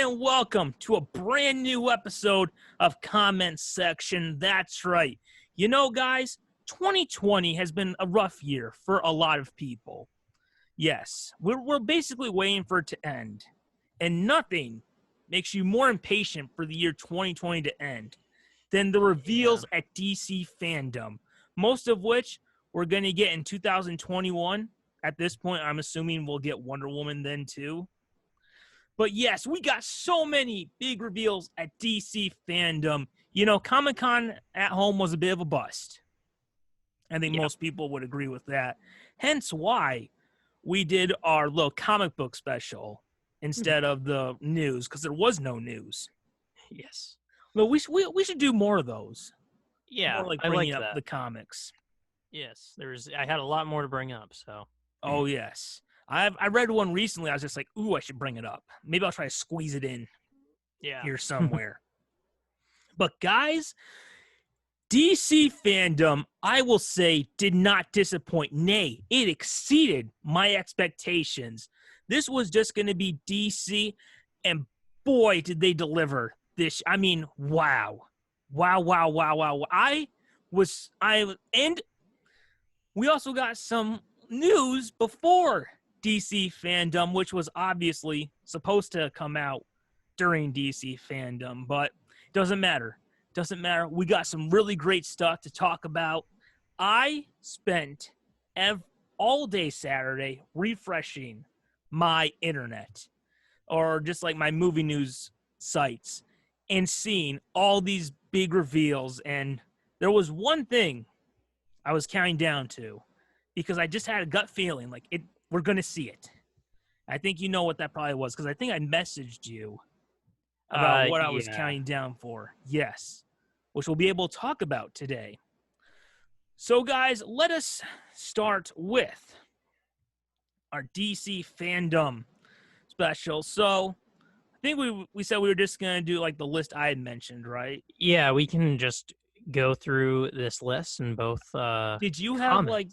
and welcome to a brand new episode of Comment Section. That's right. You know, guys, 2020 has been a rough year for a lot of people. Yes, we're basically waiting for it to end. And nothing makes you more impatient for the year 2020 to end than the reveals at DC Fandome, most of which we're going to get in 2021. At this point, I'm assuming we'll get Wonder Woman then too. But yes, we got so many big reveals at DC Fandome. You know, Comic-Con at home was a bit of a bust. I think most people would agree with that. Hence why we did our little comic book special instead of the news, because there was no news. Yes. Well, we should do more of those. Yeah, more like I bringing like up that. the comics. Yes, I had a lot more to bring up, so. Oh, yes. I read one recently. I was just like, ooh, I should bring it up. Maybe I'll try to squeeze it in here somewhere. But guys, DC Fandome, I will say, did not disappoint. Nay, it exceeded my expectations. This was just going to be DC, and boy, did they deliver this. I mean, wow. Wow. And we also got some news before DC Fandome, which was obviously supposed to come out during DC Fandome, but it doesn't matter. We got some really great stuff to talk about. I spent all day Saturday refreshing my internet, or just like my movie news sites, and seeing all these big reveals. And there was one thing I was counting down to, because I just had a gut feeling like we're going to see it. I think you know what that probably was, because I think I messaged you about what I was counting down for. Yes, which we'll be able to talk about today. So, guys, let us start with our DC Fandome special. So, I think we said we were just going to do like the list I had mentioned, right? Yeah, we can just go through this list and both Did you have like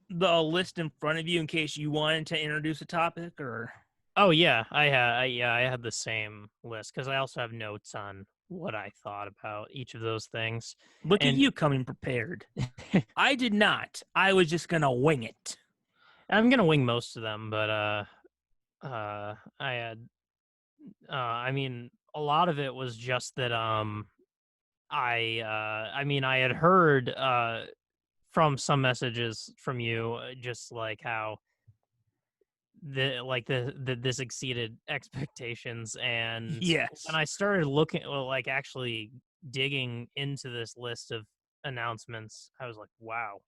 the list in front of you in case you wanted to introduce a topic, or? Oh yeah, I had the same list because I also have notes on what I thought about each of those things. Look at you coming prepared. I did not. I was just gonna wing it. I'm gonna wing most of them, but I had I mean a lot of it was just that I had heard from some messages from you just like how this exceeded expectations, and yes, when I started looking, like actually digging into this list of announcements, I was like, wow,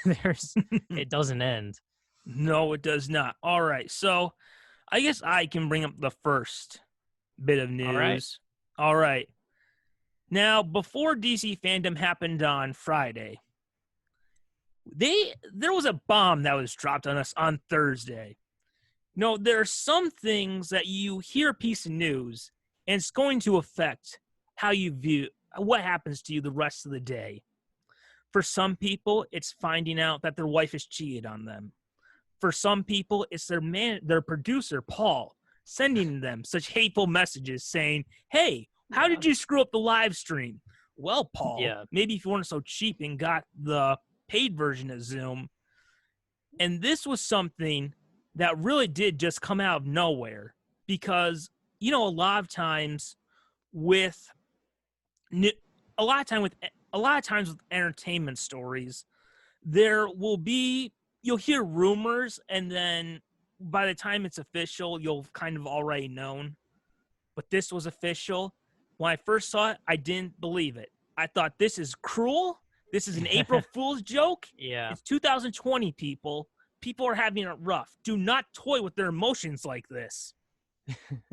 it doesn't end. No, it does not. All right, so I guess I can bring up the first bit of news. All right. Now, before DC Fandome happened on Friday, there was a bomb that was dropped on us on Thursday. No, there are some things that you hear a piece of news, and it's going to affect how you view what happens to you the rest of the day. For some people, it's finding out that their wife has cheated on them. For some people, it's their producer, Paul, sending them such hateful messages saying, hey, how did you screw up the live stream? Well, Paul, maybe if you weren't so cheap and got the paid version of Zoom. And this was something that really did just come out of nowhere, because, you know, a lot of times with entertainment stories, you'll hear rumors, and then by the time it's official, you'll kind of already known. But this was official. When I first saw it, I didn't believe it. I thought, this is cruel. This is an April Fool's joke. Yeah. It's 2020, people. People are having it rough. Do not toy with their emotions like this.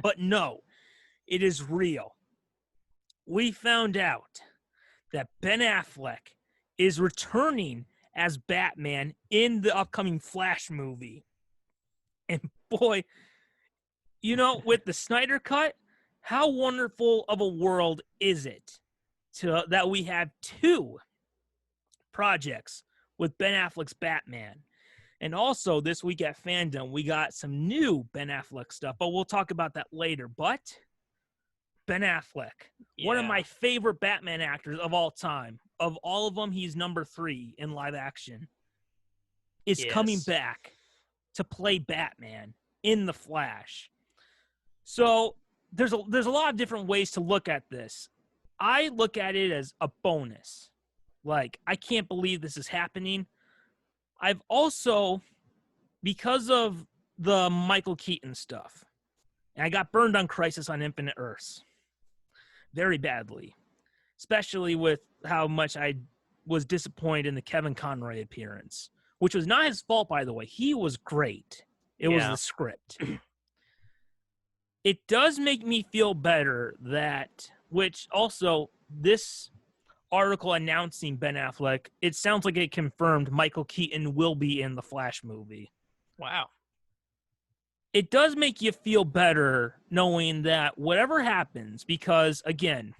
But no, it is real. We found out that Ben Affleck is returning as Batman in the upcoming Flash movie. And boy, you know, with the Snyder cut, how wonderful of a world is it that we have two projects with Ben Affleck's Batman. And also this week at Fandom, we got some new Ben Affleck stuff, but we'll talk about that later. But Ben Affleck, one of Yeah. my favorite Batman actors of all time. Of all of them, he's number 3 in live action. Is coming Yes. back to play Batman in The Flash. So there's a lot of different ways to look at this. I look at it as a bonus. Like, I can't believe this is happening. I've also, because of the Michael Keaton stuff, and I got burned on Crisis on Infinite Earths very badly, especially with how much I was disappointed in the Kevin Conroy appearance, which was not his fault, by the way. He was great. It was the script. It does make me feel better that, which also this article announcing Ben Affleck, it sounds like it confirmed Michael Keaton will be in the Flash movie. Wow. It does make you feel better knowing that whatever happens, because again,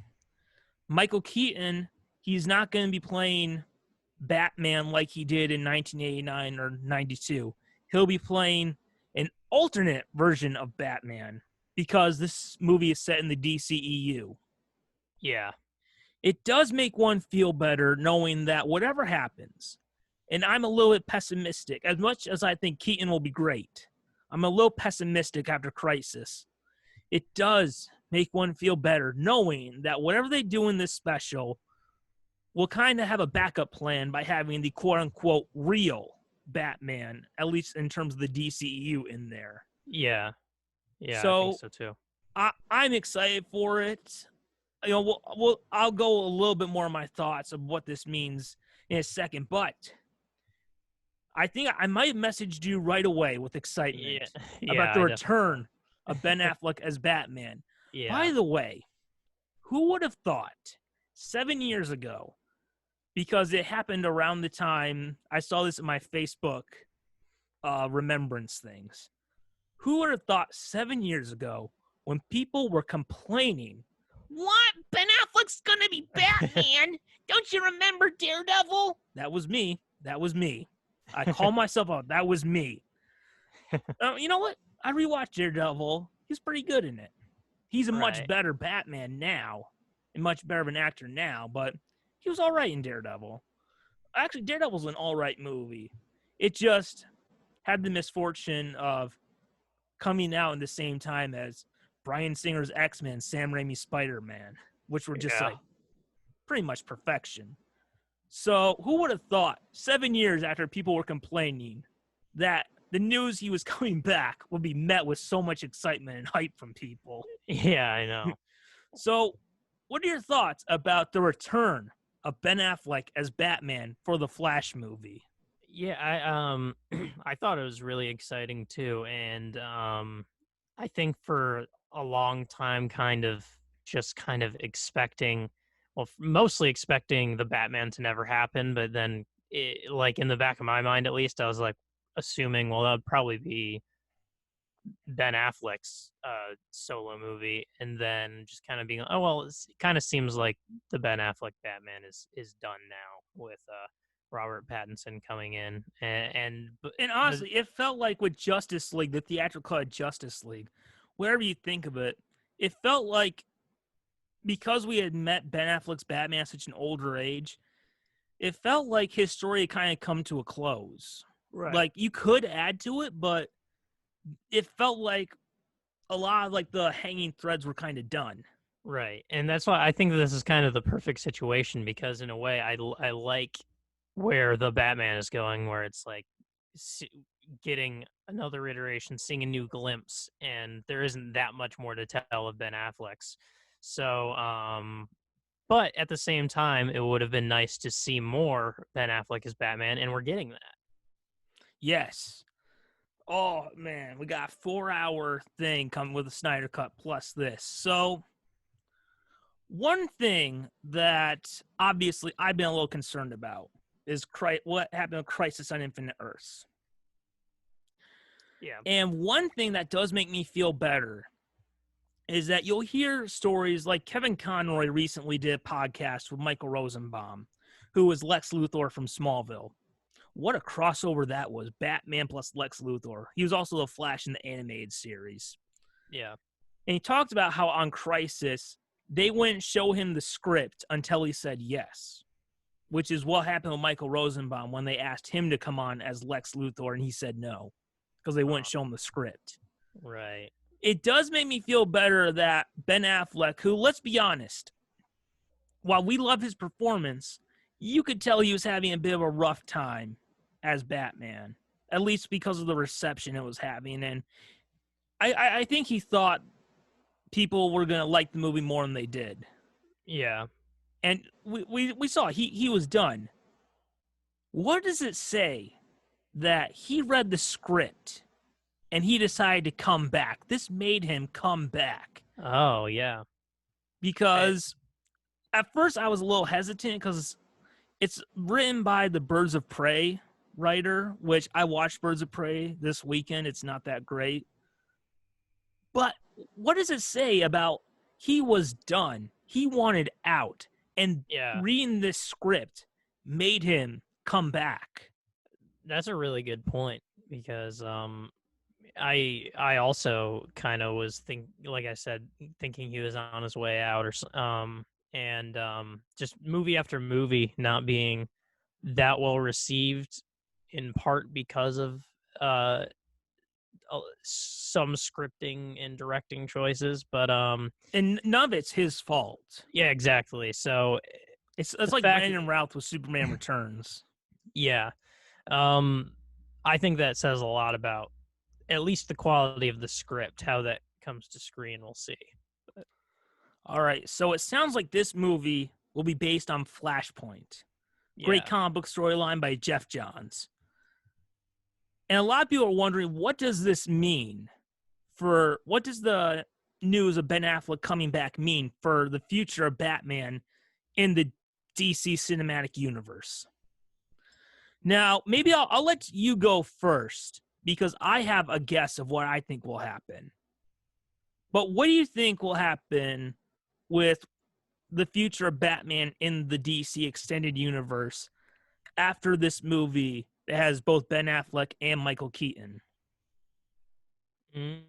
Michael Keaton, he's not going to be playing Batman like he did in 1989 or 92. He'll be playing an alternate version of Batman because this movie is set in the DCEU. Yeah. It does make one feel better knowing that whatever happens, and I'm a little bit pessimistic, as much as I think Keaton will be great, I'm a little pessimistic after Crisis. It does make one feel better knowing that whatever they do in this special will kind of have a backup plan by having the quote-unquote real Batman, at least in terms of the DCEU in there. Yeah. Yeah, So, I think so too. I'm excited for it. You know, I'll go a little bit more of my thoughts of what this means in a second, but I think I might have messaged you right away with excitement about the return of Ben Affleck as Batman. Yeah. By the way, who would have thought 7 years ago, because it happened around the time I saw this in my Facebook remembrance things, who would have thought 7 years ago when people were complaining, what? Ben Affleck's gonna be Batman? Don't you remember Daredevil? That was me. That was me. I call myself out. That was me. You know what? I rewatched Daredevil. He's pretty good in it. He's a much better Batman now, and much better of an actor now, but he was all right in Daredevil. Actually, Daredevil's an all right movie. It just had the misfortune of coming out in the same time as Bryan Singer's X-Men, Sam Raimi's Spider-Man, which were just like pretty much perfection. So who would have thought 7 years after people were complaining that the news he was coming back would be met with so much excitement and hype from people? Yeah, I know. So what are your thoughts about the return of Ben Affleck as Batman for the Flash movie? Yeah, I thought it was really exciting too, and I think for a long time, kind of expecting, well, mostly expecting the Batman to never happen, but then, like in the back of my mind, at least, I was like assuming, well, that would probably be Ben Affleck's solo movie, and then just kind of being, oh well, it kind of seems like the Ben Affleck Batman is done now with Robert Pattinson coming in, and honestly, it felt like with Justice League, the theatrical cut Justice League, whatever you think of it, it felt like because we had met Ben Affleck's Batman at such an older age, it felt like his story had kind of come to a close. Right. Like you could add to it, but it felt like a lot of like the hanging threads were kind of done. Right, and that's why I think this is kind of the perfect situation, because in a way, I like where the Batman is going, where it's like getting another iteration, seeing a new glimpse, and there isn't that much more to tell of Ben Affleck's. So, but at the same time, it would have been nice to see more Ben Affleck as Batman, and we're getting that. Yes. Oh man, we got a 4-hour thing coming with a Snyder Cut plus this. So one thing that obviously I've been a little concerned about is what happened with Crisis on Infinite Earths. Yeah. And one thing that does make me feel better is that you'll hear stories like Kevin Conroy recently did a podcast with Michael Rosenbaum, who was Lex Luthor from Smallville. What a crossover that was, Batman plus Lex Luthor. He was also the Flash in the animated series. Yeah. And he talked about how on Crisis, they wouldn't show him the script until he said yes, which is what happened with Michael Rosenbaum when they asked him to come on as Lex Luthor and he said no because they wouldn't Oh, show him the script. right. It does make me feel better that Ben Affleck, who, let's be honest, while we love his performance, you could tell he was having a bit of a rough time as Batman, at least because of the reception it was having. And I think he thought people were going to like the movie more than they did. Yeah. And we saw he was done. What does it say that he read the script and he decided to come back? This made him come back Oh, yeah. because at first I was a little hesitant because it's written by the Birds of Prey writer, which I watched Birds of Prey this weekend. It's not that great. But what does it say about he was done? He wanted out. And Yeah. reading this script made him come back. That's a really good point because I also kind of was like I said, thinking he was on his way out, and just movie after movie not being that well received, in part because of uh some scripting and directing choices, but And none of it's his fault. yeah, exactly. So It's the like fact, Brandon Routh with Superman Returns. yeah, um, I think that says a lot about at least the quality of the script, how that comes to screen. We'll see. All right, so it sounds like this movie will be based on Flashpoint. Great Yeah. comic book storyline by Jeff Johns. And a lot of people are wondering, what does this mean for what does the news of Ben Affleck coming back mean for the future of Batman in the DC cinematic universe? Now, maybe I'll let you go first because I have a guess of what I think will happen. But what do you think will happen with the future of Batman in the DC extended universe after this movie that has both Ben Affleck and Michael Keaton? Mm,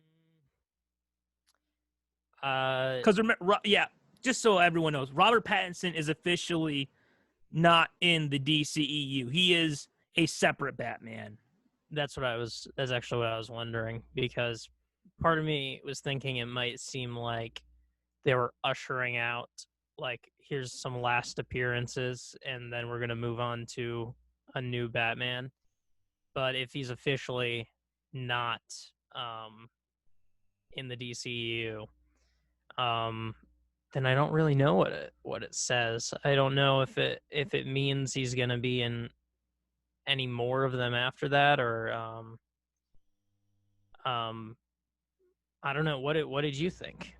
Because yeah, just so everyone knows, Robert Pattinson is officially not in the DCEU. He is a separate Batman. that's actually what I was wondering, because part of me was thinking it might seem like they were ushering out, like, here's some last appearances and then we're going to move on to a new Batman. But if he's officially not um in the DCU, um then I don't really know what it says. I don't know if it means he's going to be in any more of them after that, or um I don't know. What did you think?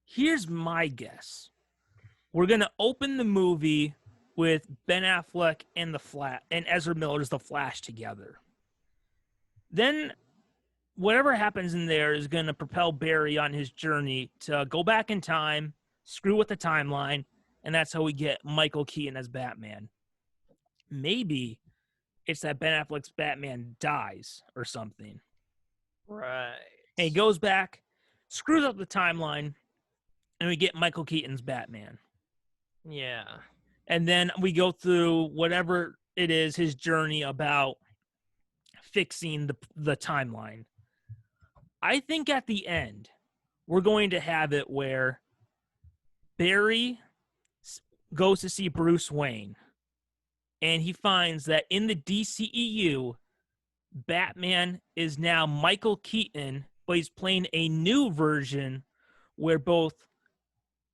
Here's my guess. We're gonna open the movie with Ben Affleck and the Flash and Ezra Miller's The Flash together. Then whatever happens in there is gonna propel Barry on his journey to go back in time, screw with the timeline, and that's how we get Michael Keaton as Batman. Maybe it's that Ben Affleck's Batman dies or something. Right. And he goes back, screws up the timeline, and we get Michael Keaton's Batman. Yeah. And then we go through whatever it is, his journey about fixing the timeline. I think at the end, we're going to have it where Barry goes to see Bruce Wayne, and he finds that in the DCEU, Batman is now Michael Keaton, but he's playing a new version where both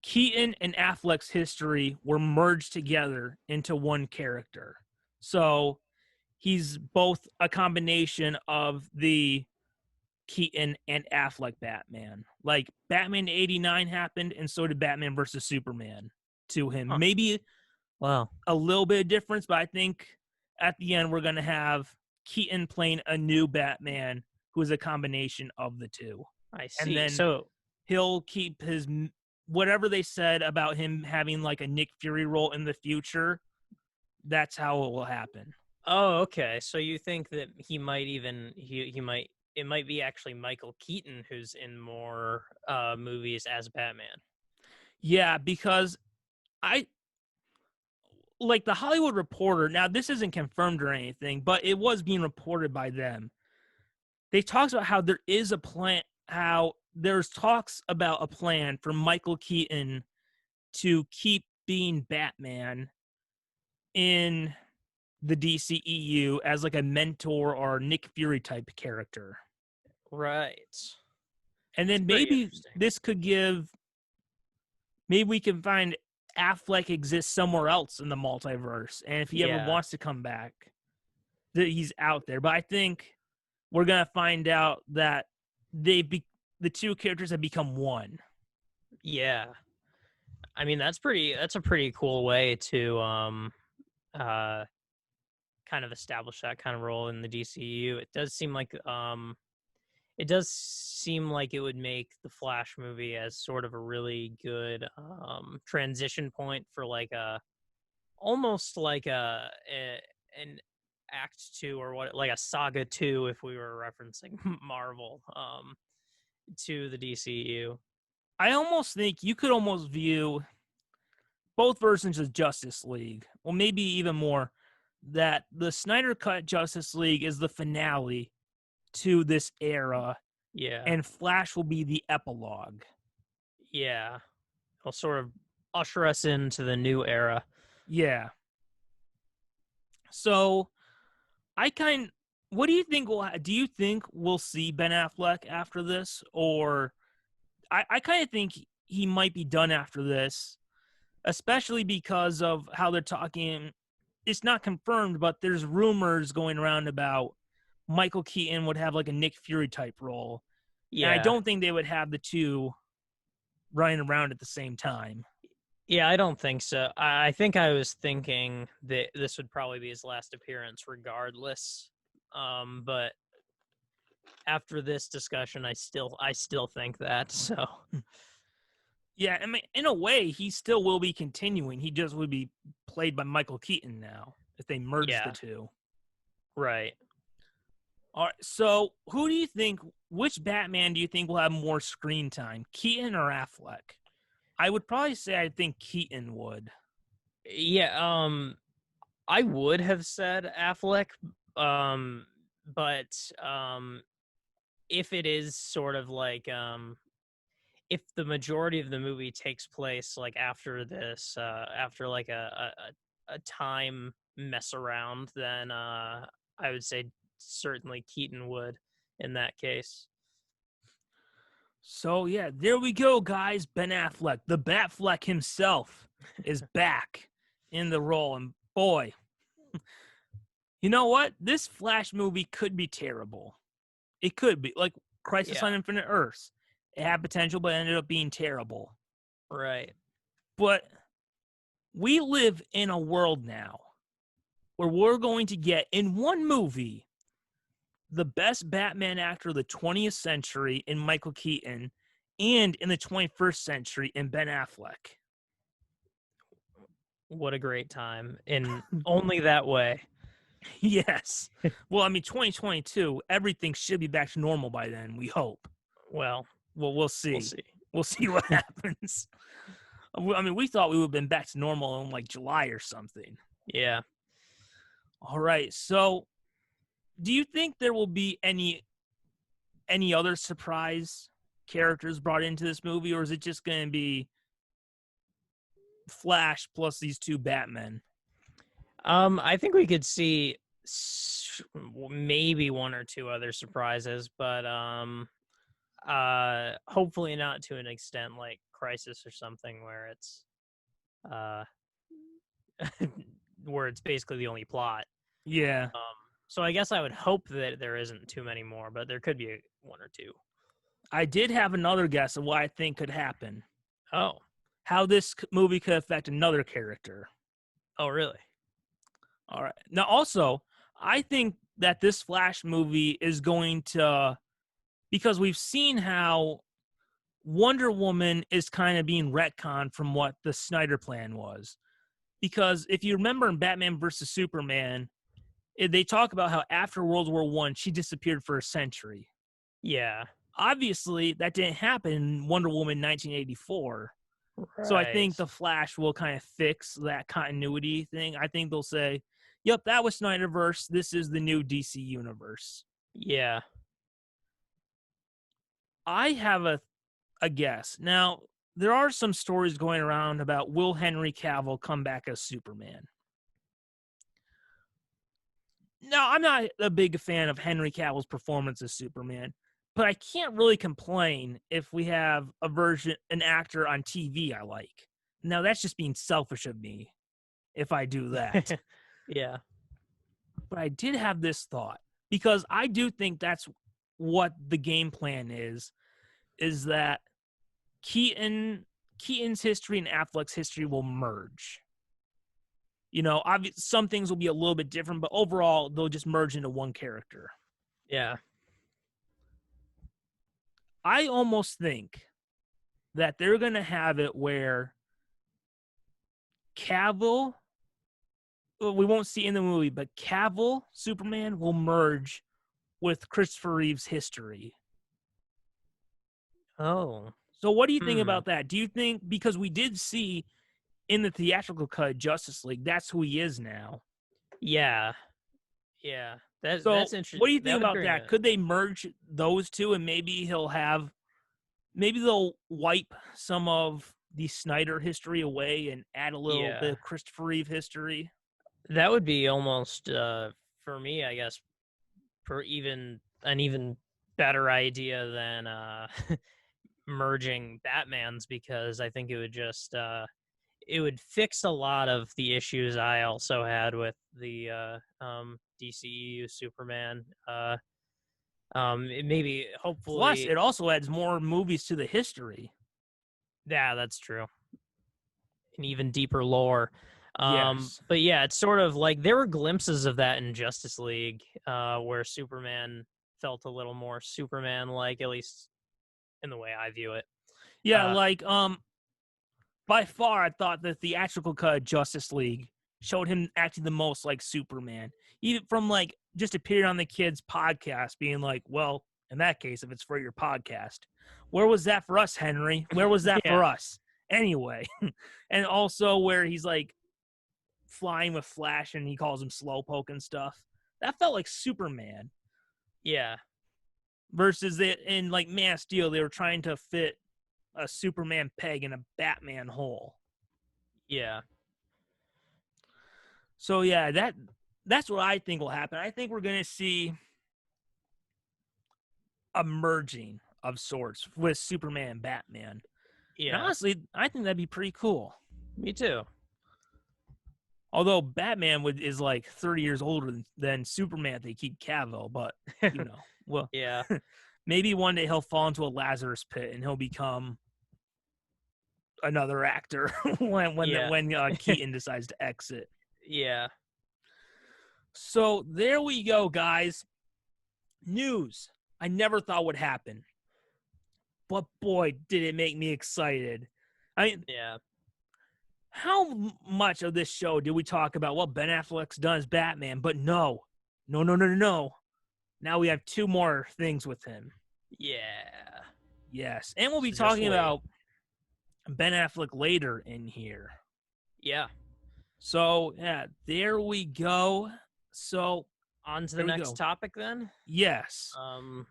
Keaton and Affleck's history were merged together into one character. So he's both a combination of the Keaton and Affleck Batman. Like Batman 89 happened, and so did Batman versus Superman to him. Huh. Maybe Wow. a little bit of difference, but I think at the end we're going to have Keaton playing a new Batman who is a combination of the two. I And see. then So, he'll keep his whatever they said about him having like a Nick Fury role in the future. That's how it will happen. oh, okay. So you think that he might it might be actually Michael Keaton who's in more movies as Batman. Yeah, because I like the Hollywood Reporter. Now, this isn't confirmed or anything, but it was being reported by them. They talked about how there is a plan, how there's talks about a plan for Michael Keaton to keep being Batman in the DCEU as like a mentor or Nick Fury type character. Right. And It's then pretty maybe interesting. this could give, maybe we can find Affleck exists somewhere else in the multiverse. And if he ever Yeah. wants to come back, that he's out there. But I think we're going to find out that the two characters have become one. Yeah. I mean, that's a pretty cool way to uh kind of establish that kind of role in the DCU. It does seem like it would make the Flash movie as sort of a really good transition point for like a almost like an act 2 or what, like a saga 2 if we were referencing Marvel to the DCU. I almost think you could almost view both versions of Justice League, well, maybe even more, that the Snyder Cut Justice League is the finale to this era, Yeah. and Flash will be the epilogue. Yeah. It'll sort of usher us into the new era. Yeah. So what do you think do you think we'll see Ben Affleck after this? Or I kind of think he might be done after this, especially because of how they're talking. It's not confirmed, but there's rumors going around about Michael Keaton would have like a Nick Fury type role. And I Yeah. don't think they would have the two running around at the same time. Yeah, I don't think so. I think I was thinking that this would probably be his last appearance regardless. But after this discussion, I still think that. So Yeah, I mean, in a way, he still will be continuing. He just would be played by Michael Keaton now if they merge the yeah, two. right. All right, so who do you think, which Batman do you think will have more screen time, Keaton or Affleck? I would probably say I think Keaton would. Yeah, I would have said Affleck, but if it is sort of like if the majority of the movie takes place like after this, after like a time mess around, then I would say certainly Keaton would in that case. So yeah, there we go, guys. Ben Affleck, the Batfleck himself, is back in the role, and boy, you know what? This Flash movie could be terrible. It could be like Crisis Yeah, on Infinite Earths. It had potential, but it ended up being terrible. right. But we live in a world now where we're going to get in one movie the best Batman actor of the 20th century in Michael Keaton, and in the 21st century in Ben Affleck. What a great time in only that way. Yes. Well, I mean, 2022, everything should be back to normal by then, we hope. Well, Well, we'll see. we'll see. We'll see what happens. I mean, we thought we would have been back to normal in like July or something. Yeah. All right. So, do you think there will be any other surprise characters brought into this movie, or is it just going to be Flash plus these two Batmen? I think we could see maybe one or two other surprises, but hopefully not to an extent like Crisis or something where it's uh where it's basically the only plot. Yeah. So I guess I would hope that there isn't too many more, but there could be one or two. I did have another guess of what I think could happen. Oh. How this movie could affect another character. Oh, really? All right. Now, also, I think that this Flash movie is going to, because we've seen how Wonder Woman is kind of being retconned from what the Snyder plan was. Because if you remember in Batman versus Superman, they talk about how after World War I, she disappeared for a century. Yeah. Obviously, that didn't happen in Wonder Woman 1984. So I think Right. the Flash will kind of fix that continuity thing. I think they'll say, "Yep, that was Snyderverse. This is the new DC universe." Yeah. I have a guess. Now, there are some stories going around about will Henry Cavill come back as Superman. Now, I'm not a big fan of Henry Cavill's performance as Superman, but I can't really complain if we have an actor on TV I like. Now, that's just being selfish of me if I do that. Yeah. But I did have this thought because I do think that's what the game plan is that Keaton's history and Affleck's history will merge. You know, obviously some things will be a little bit different, but overall they'll just merge into one character. Yeah. I almost think that they're going to have it where Cavill, well, we won't see in the movie, but Cavill Superman will merge with Christopher Reeve's history. Oh. So what do you think Hmm. about that? Do you think, because we did see in the theatrical cut Justice League, that's who he is now. Yeah. Yeah. So That's interesting. what do you think That would about bring that? a Could they merge those two and maybe they'll wipe some of the Snyder history away and add a little bit yeah. of Christopher Reeve history? That would be almost for me, I guess, for an even better idea than merging Batman's, because I think it would just it would fix a lot of the issues I also had with the DCEU Superman. Maybe Plus, hopefully, it also adds more movies to the history. yeah, that's true. An even deeper lore. Yes. But yeah, it's sort of like there were glimpses of that in Justice League, where Superman felt a little more Superman like, at least in the way I view it. Yeah, Uh, by far, I thought the theatrical cut of Justice League showed him acting the most like Superman. Even from like just appearing on the kids' podcast, being like, well, in that case, if it's for your podcast, where was that for us, Henry? Where was that for yeah, us? Anyway. And also where he's like flying with Flash and he calls him Slowpoke and stuff. That felt like Superman. yeah, Versus in like Man of Steel, they were trying to fit a Superman peg in a Batman hole. yeah, So yeah, that's what I think will happen. I think we're gonna see a merging of sorts with Superman and Batman. And yeah. honestly, I think that'd be pretty cool. Me too. Although Batman is like 30 years older than Superman, they keep Cavill, but you know, well, Yeah, maybe one day he'll fall into a Lazarus pit and he'll become another actor yeah, when Keaton decides to exit. yeah, So there we go, guys. News I never thought would happen, but boy, did it make me excited. I mean, yeah, how much of this show did we talk about what Ben Affleck's done as Batman? But no. Now we have two more things with him. yeah. Yes, and we'll be So just talking wait. about Ben Affleck later in here. Yeah. So yeah, there we go. So On to the there we next go. topic then. Yes, Um,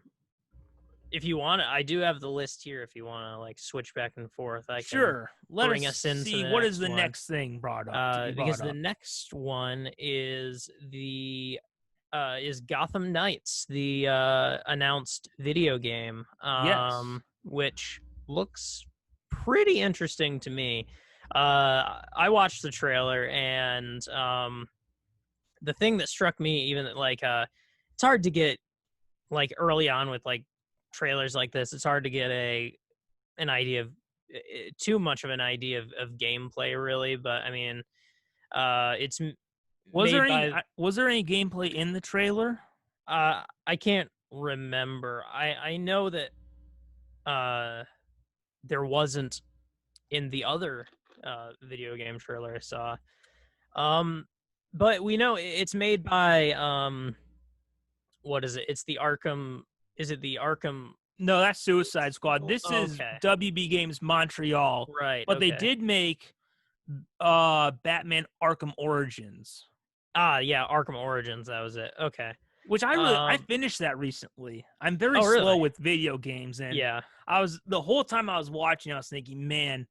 if you want to, I do have the list here. If you want to like switch back and forth, I can sure. Let us bring us into see the what is next the one. next thing you Because brought the up. next one is the is Gotham Knights, the announced video game, Yes. which looks pretty interesting to me. I watched the trailer, and the thing that struck me, even like it's hard to get like early on with like trailers like this. It's hard to get an idea of too much of an idea of gameplay, really. But I mean, it's made by Was there any gameplay in the trailer? I can't remember. I know that uh there wasn't in the other video game trailer I saw. Um but we know it's made by what is it? It's the Arkham. Is it the Arkham No, that's Suicide Squad. sequel? This Oh, is okay. WB Games Montreal, Right. but they Okay. did make Batman Arkham Origins, Yeah, Arkham Origins. That was it. Okay. which I Um. finished that recently. I'm very Oh, slow really? with video games, and Yeah. I was the whole time I was watching, I was thinking, man,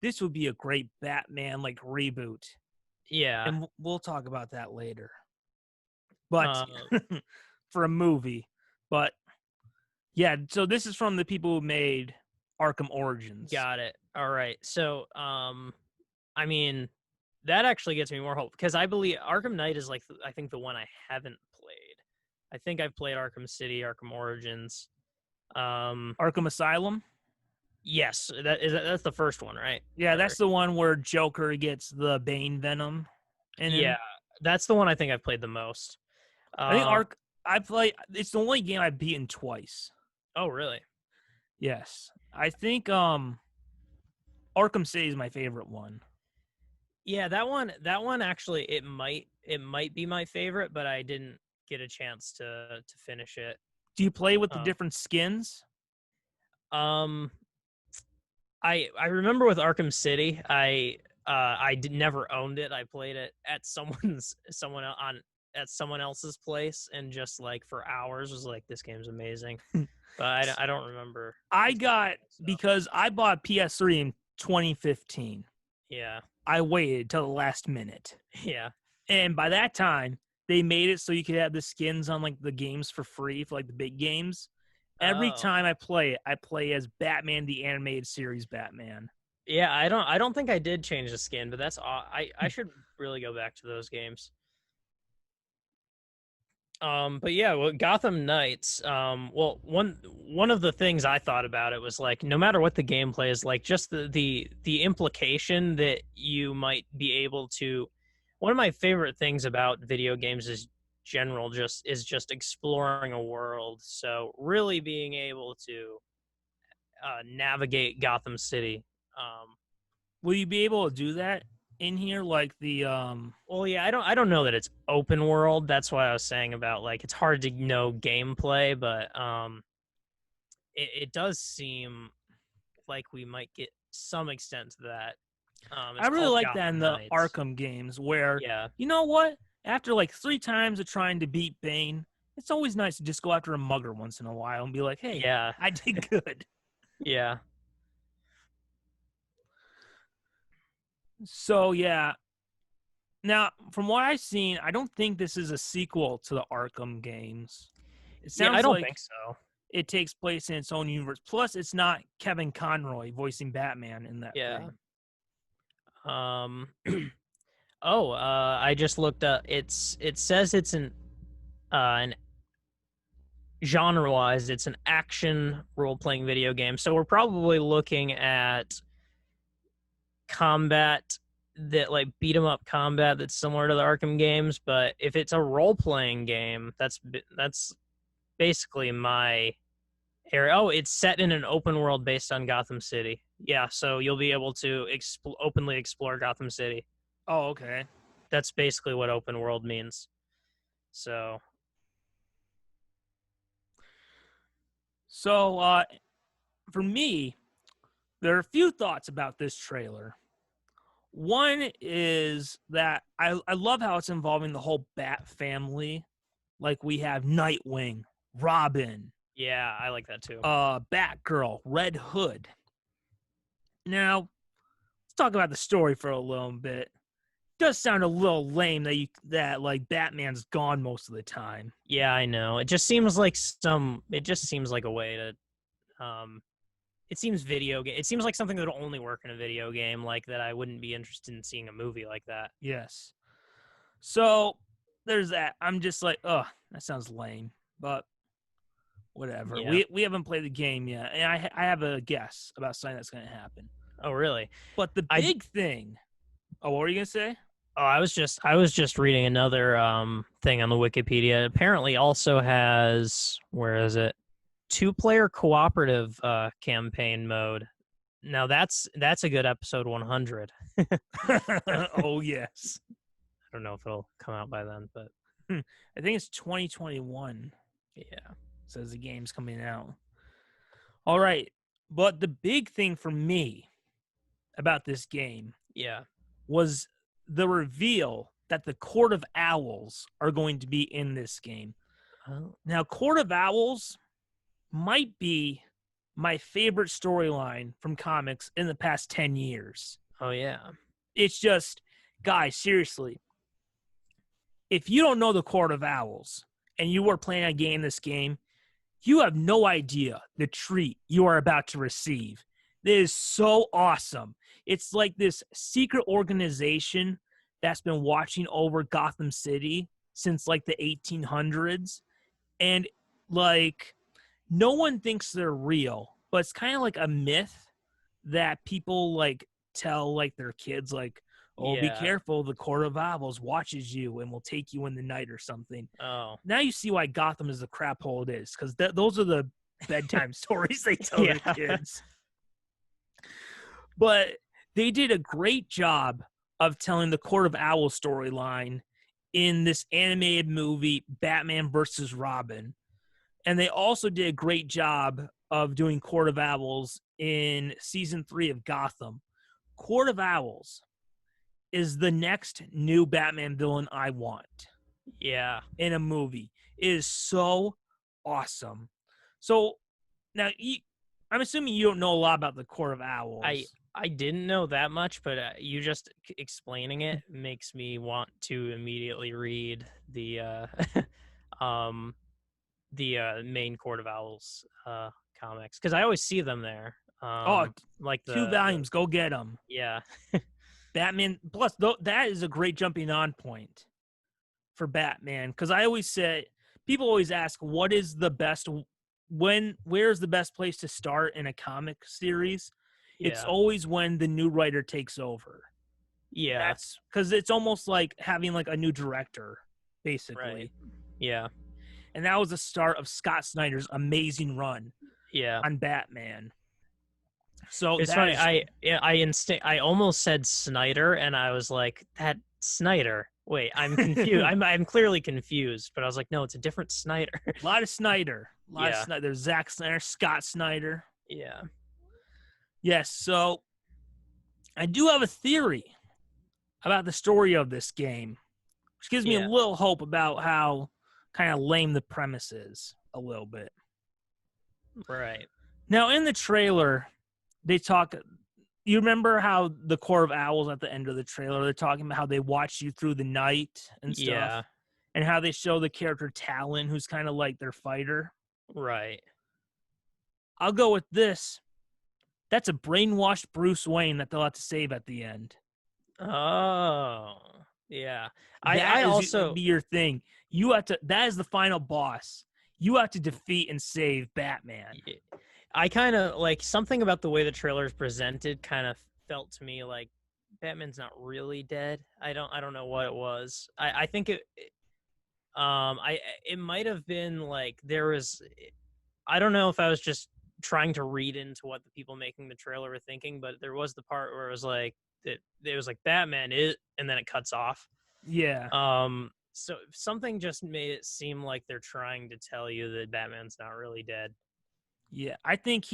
this would be a great Batman like reboot, Yeah. and we'll talk about that later. But Uh, for a movie, but yeah, so this is from the people who made Arkham Origins. got it. All right. So, I mean, that actually gets me more hope because I believe Arkham Knight is like I think the one I haven't played. I think I've played Arkham City, Arkham Origins. Um, Arkham Asylum. yes, that's the first one, right? Yeah, Or that's the one where Joker gets the Bane venom in yeah, him. that's the one I think I've played the most. I think Um, Ark. I play. It's the only game I've beaten twice. oh really? Yes, I think Arkham City is my favorite one. Yeah, that one actually it might be my favorite, but I didn't get a chance to finish it. Do you play with the Um, different skins? um I remember with Arkham City, I never owned it. I played it at someone else's place and just like for hours was like this game's amazing. But I don't remember I exactly got stuff. because I bought PS3 in 2015. Yeah. I waited till the last minute, Yeah. and by that time they made it so you could have the skins on like the games for free for like the big games. Every Oh. time I play it, I play as Batman the animated series Batman. Yeah, I don't think I did change the skin, but I should really go back to those games. But yeah, well, Gotham Knights. Well, one of the things I thought about it was like, no matter what the gameplay is like, just the implication that you might be able to. One of my favorite things about video games is just exploring a world. So really being able to navigate Gotham City. Um, Will you be able to do that in here? Like the well, yeah, I don't know that it's open world. That's why I was saying about like it's hard to know gameplay, but it does seem like we might get some extent to that. I It's really called like that in Gotham the Knights. Arkham games where Yeah, you know what? After like 3 times of trying to beat Bane, it's always nice to just go after a mugger once in a while and be like, "Hey, yeah, I did good." yeah, So yeah. Now, from what I've seen, I don't think this is a sequel to the Arkham games. It yeah. I sounds don't think like so. it takes place in its own universe. Plus, it's not Kevin Conroy voicing Batman in that Yeah. thing. Um. Oh, I just looked up. It says it's an genre wise, it's an action role playing video game. So we're probably looking at combat that like beat 'em up combat that's similar to the Arkham games. But if it's a role playing game, that's basically my area. Oh, it's set in an open world based on Gotham City. Yeah, so you'll be able to openly explore Gotham City. Oh, okay. That's basically what open world means. So So, for me, there are a few thoughts about this trailer. One is that I love how it's involving the whole Bat family. Like we have Nightwing, Robin, yeah, I like that too. Batgirl, Red Hood. Now, let's talk about the story for a little bit. It does sound a little lame that like Batman's gone most of the time. Yeah, I know. It just seems like a way to it seems video game. It seems like something that'll only work in a video game like that. I wouldn't be interested in seeing a movie like that. Yes. So there's that. I'm just like, oh, that sounds lame, but whatever. Yeah. We haven't played the game yet, and I have a guess about something that's going to happen. Oh, really? But the I big thing. Oh, what were you gonna say? I was just reading another thing on the Wikipedia. It apparently also has, where is it? 2-player cooperative campaign mode. Now that's a good episode 100. I Oh yes. don't know if it'll come out by then, but I think it's 2021. yeah. says the game's coming out. All right. But the big thing for me about this game Yeah. was the reveal that the Court of Owls are going to be in this game. Oh. Now, Court of Owls might be my favorite storyline from comics in the past 10 years. Oh, yeah. It's just, guys, seriously, if you don't know the Court of Owls and you are planning on getting this game, you have no idea the treat you are about to receive. It is so awesome. It's like this secret organization that's been watching over Gotham City since like the 1800s. And like, no one thinks they're real, but it's kind of like a myth that people like tell like their kids, like, oh, be Yeah. careful, the Court of Owls watches you and will take you in the night or something. Oh. Now you see why Gotham is the crap hole it is, because those are the bedtime stories they tell Yeah. their kids. But they did a great job of telling the Court of Owls storyline in this animated movie, Batman versus Robin. And they also did a great job of doing Court of Owls in season 3 of Gotham. Court of Owls is the next new Batman villain I want Yeah. in a movie. It is so awesome. So now I'm assuming you don't know a lot about the Court of Owls. I didn't know that much, but you just explaining it makes me want to immediately read the main Court of Owls comics, because I always see them there. Like 2 volumes, go get them. Yeah. Batman. Plus, that is a great jumping on point for Batman, because I always say, people always ask, what is the best? Where's the best place to start in a comic series? Yeah. It's always when the new writer takes over. Yeah. That's because it's almost like having like a new director, basically. Right. Yeah. And that was the start of Scott Snyder's amazing run. Yeah. On Batman. So it's funny. I almost said Snyder, and I was like, that Snyder. Wait, I'm confused. I'm clearly confused, but I was like, no, it's a different Snyder. A lot of Snyder. There's Zack Snyder, Scott Snyder. Yeah. Yes. So I do have a theory about the story of this game, which gives me a little hope about how kind of lame the premise is a little bit. Right. Now, in the trailer, they talk. You remember how the Court of Owls at the end of the trailer, they're talking about how they watch you through the night and stuff. Yeah. And how they show the character Talon, who's kind of like their fighter. Right. I'll go with this. That's a brainwashed Bruce Wayne that they'll have to save at the end. Oh, yeah. I also be your thing. You have to. That is the final boss. You have to defeat and save Batman. I kind of like something about the way the trailer is presented. Kind of felt to me like Batman's not really dead. I don't know what it was. I think it might have been like there was. I don't know if I was just trying to read into what the people making the trailer were thinking, but there was the part where it was like it was like Batman is, and then it cuts off. Yeah. So something just made it seem like they're trying to tell you that Batman's not really dead. Yeah, I think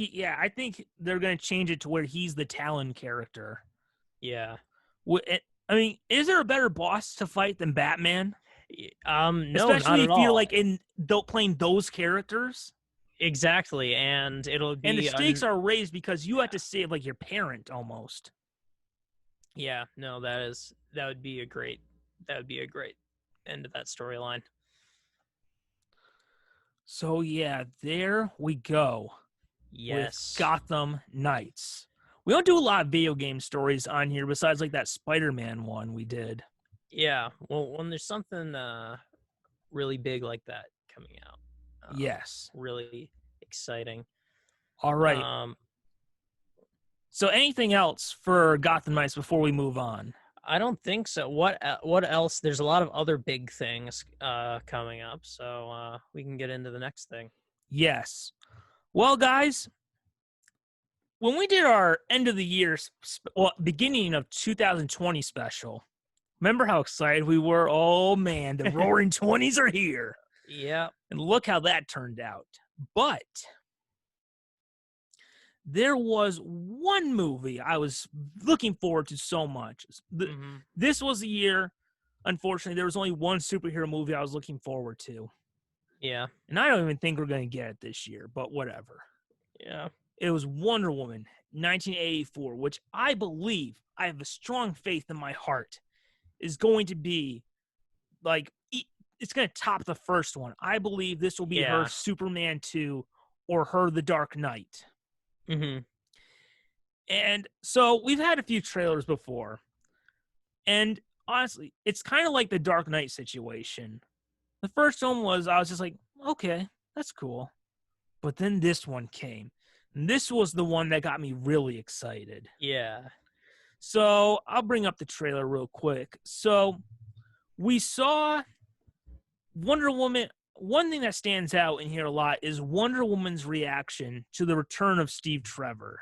they're gonna change it to where he's the Talon character. Yeah. I mean, is there a better boss to fight than Batman? No, especially not if at you're all. like playing those characters. Exactly, and it'll be and the stakes are raised because you have to save like your parent almost. Yeah, no, that would be a great end of that storyline. So yeah, there we go. Yes. With Gotham Knights. We don't do a lot of video game stories on here besides like that Spider-Man one we did. Yeah, well, when there's something really big like that coming out. Yes. Really exciting. All right. So anything else for Gotham Knights before we move on? I don't think so. What else? There's a lot of other big things coming up, so we can get into the next thing. Yes. Well, guys, when we did our end of the year, beginning of 2020 special, remember how excited we were? Oh, man, the Roaring 20s are here. Yeah. And look how that turned out. But there was one movie I was looking forward to so much. This was the year, unfortunately, there was only one superhero movie I was looking forward to. Yeah. And I don't even think we're going to get it this year, but whatever. Yeah. It was Wonder Woman 1984, which I believe, I have a strong faith in my heart, is going to be like, it's going to top the first one. I believe this will be her Yeah. Superman 2 or her The Dark Knight. Mm-hmm. And so we've had a few trailers before. And honestly, it's kind of like the Dark Knight situation. The first one was, I was just like, okay, that's cool. But then this one came. And this was the one that got me really excited. Yeah. So I'll bring up the trailer real quick. So we saw Wonder Woman. One thing that stands out in here a lot is Wonder Woman's reaction to the return of Steve Trevor.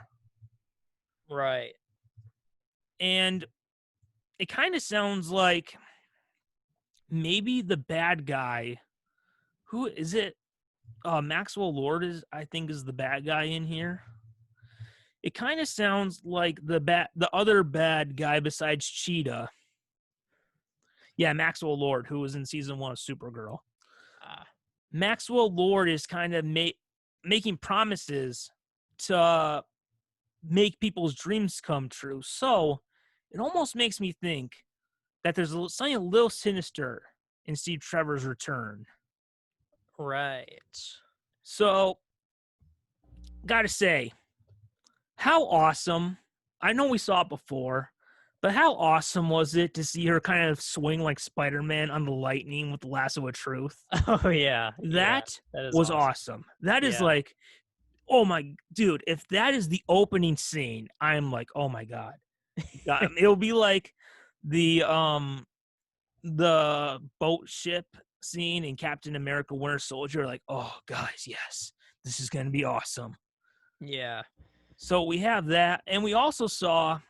Right. And it kind of sounds like maybe the bad guy, who is it? Maxwell Lord I think is the bad guy in here. It kind of sounds like the other bad guy besides Cheetah. Yeah, Maxwell Lord, who was in season 1 of Supergirl. Maxwell Lord is kind of making promises to make people's dreams come true. So it almost makes me think that there's something a little sinister in Steve Trevor's return. Right. So, gotta say, how awesome. I know we saw it before, but how awesome was it to see her kind of swing like Spider-Man on the lightning with the lasso of truth? Oh, yeah. That is was awesome. That is like, oh my, dude, if that is the opening scene, I'm like, oh my God. It'll be like the boat ship scene in Captain America Winter Soldier. Like, oh, guys, yes, this is going to be awesome. Yeah. So we have that. And we also saw,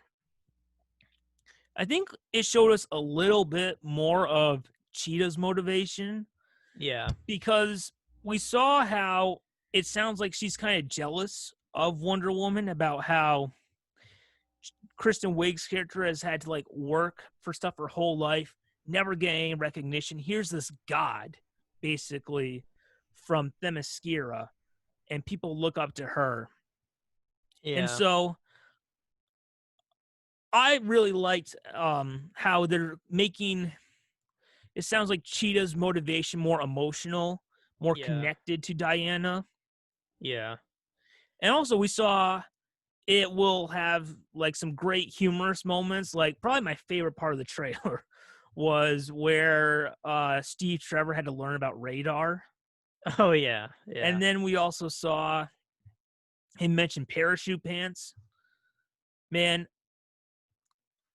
I think it showed us a little bit more of Cheetah's motivation. Yeah. Because we saw how it sounds like she's kind of jealous of Wonder Woman about how Kristen Wiig's character has had to like work for stuff her whole life, never getting recognition. Here's this god, basically, from Themyscira, and people look up to her. Yeah. And so I really liked how they're making, it sounds like Cheetah's motivation more emotional, more connected to Diana. Yeah. And also we saw it will have like some great humorous moments. Like probably my favorite part of the trailer was where Steve Trevor had to learn about radar. Oh, yeah. Yeah. And then we also saw him mention parachute pants. Man,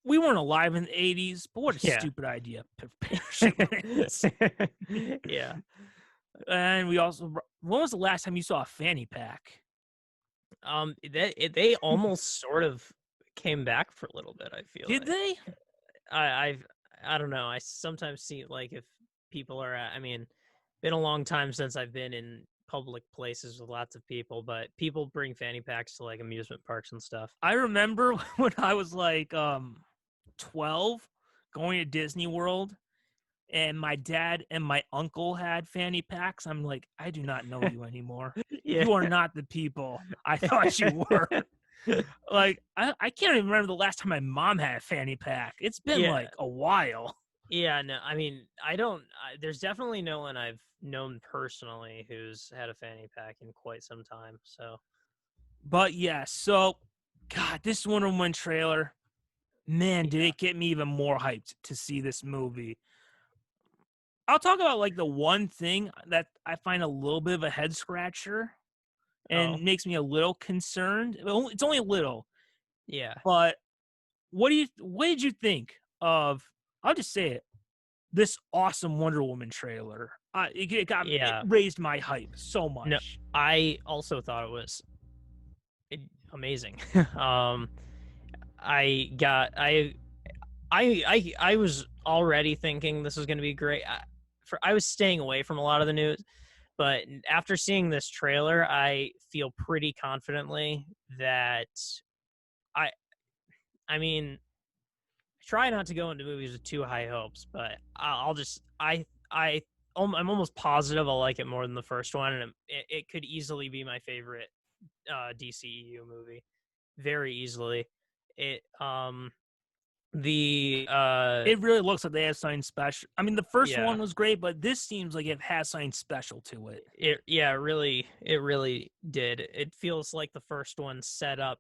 we weren't alive in the 80s, but what a stupid idea. Parachute pants. Yeah. And we also, when was the last time you saw a fanny pack? They almost sort of came back for a little bit, I feel. Did they? I don't know. I sometimes see like if people are I mean, been a long time since I've been in public places with lots of people, but people bring fanny packs to like amusement parks and stuff. I remember when I was like 12 going to Disney World, and my dad and my uncle had fanny packs. I'm like, I do not know you anymore. Yeah. You are not the people I thought you were. Like, I can't even remember the last time my mom had a fanny pack. It's been like a while. Yeah, no, I mean, there's definitely no one I've known personally who's had a fanny pack in quite some time, so. But yeah, so, God, this Wonder Woman trailer, man, did it get me even more hyped to see this movie. I'll talk about like the one thing that I find a little bit of a head scratcher and makes me a little concerned. It's only a little. Yeah. But what did you think of, I'll just say it, this awesome Wonder Woman trailer? It raised my hype so much. No, I also thought it was amazing. I was already thinking this was going to be great. I was staying away from a lot of the news, But after seeing this trailer, I feel pretty confidently that I I mean, try not to go into movies with too high hopes, but I'll just I'm almost positive I'll like it more than the first one, and it could easily be my favorite DCEU movie, very easily. It the It really looks like they have something special. I mean, the first yeah, one was great, but this seems like it has something special to it. it really did. It feels like the first one set up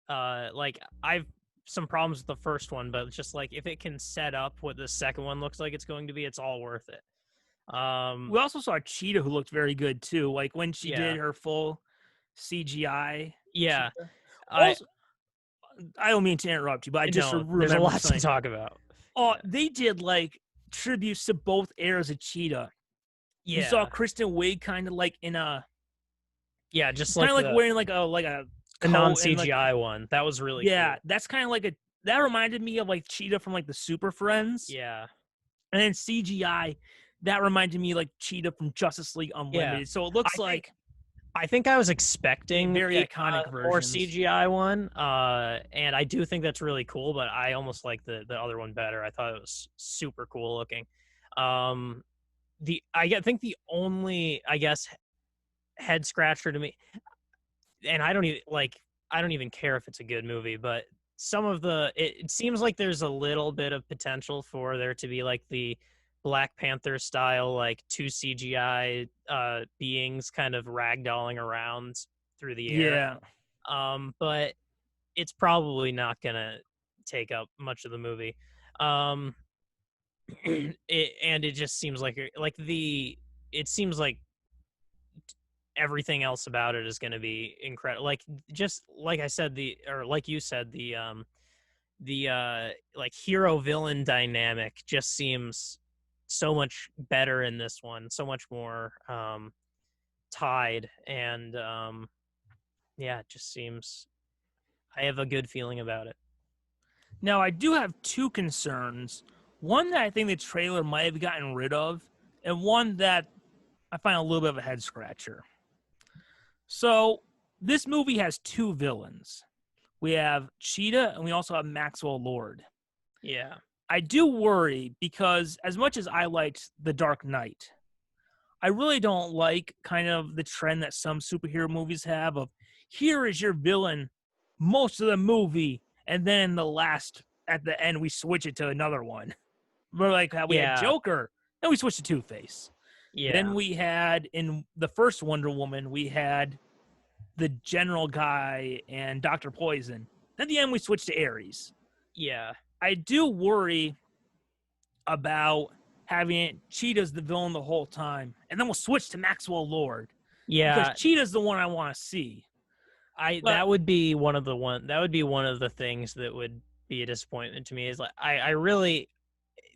like I've some problems with the first one, but just like if it can set up what the second one looks like it's going to be, it's all worth it. We also saw Cheetah, who looked very good too. Like when she Yeah. did her full CGI. Yeah. Cheetah. I Also, I don't mean to interrupt you, but I just no, there's a remembered lot to something. talk about. Oh, Yeah. they did like tributes to both eras of Cheetah. You saw Yeah. Kristen Wiig kind of like in a Yeah, just kind like of like wearing like a the coat and like non-CGI one. That was really yeah, cool. that's kind of like a that reminded me of like Cheetah from like the Super Friends, Yeah. and then CGI that reminded me like Cheetah from Justice League Yeah. Unlimited. So it I looks think like I think I was expecting very the iconic more versions. CGI one, and I do think that's really cool. But I almost like the other one better. I thought it was super cool looking. Um, think the only head scratcher to me, and I don't even care if it's a good movie, but some of it seems like there's a little bit of potential for there to be like the Black Panther style, like two CGI beings kind of ragdolling around through the air. Yeah. But it's probably not gonna take up much of the movie. Um, and it just seems it seems like everything else about it is going to be incredible. Like just like I said, like you said, the like hero villain dynamic just seems so much better in this one, so much more tied, and yeah, it just seems I have a good feeling about it. Now I do have two concerns. One that I think the trailer might have gotten rid of, and one that I find a little bit of a head scratcher. So this movie has two villains. We have Cheetah and we also have Maxwell Lord. Yeah, I do worry because as much as I liked The Dark Knight, I really don't like kind of the trend that some superhero movies have of here is your villain most of the movie, and then at the end we switch it to another one. We're like how we had yeah, Joker, then we switched to Two-Face. Then yeah, we had in the first Wonder Woman, we had the general guy and Dr. Poison. At the end we switched to Ares. yeah, I do worry about having Cheetah's the villain the whole time, and then we'll switch to Maxwell Lord because yeah. Cheetah's the one I want to see. I But that would be one of the things that would be a disappointment to me is like I really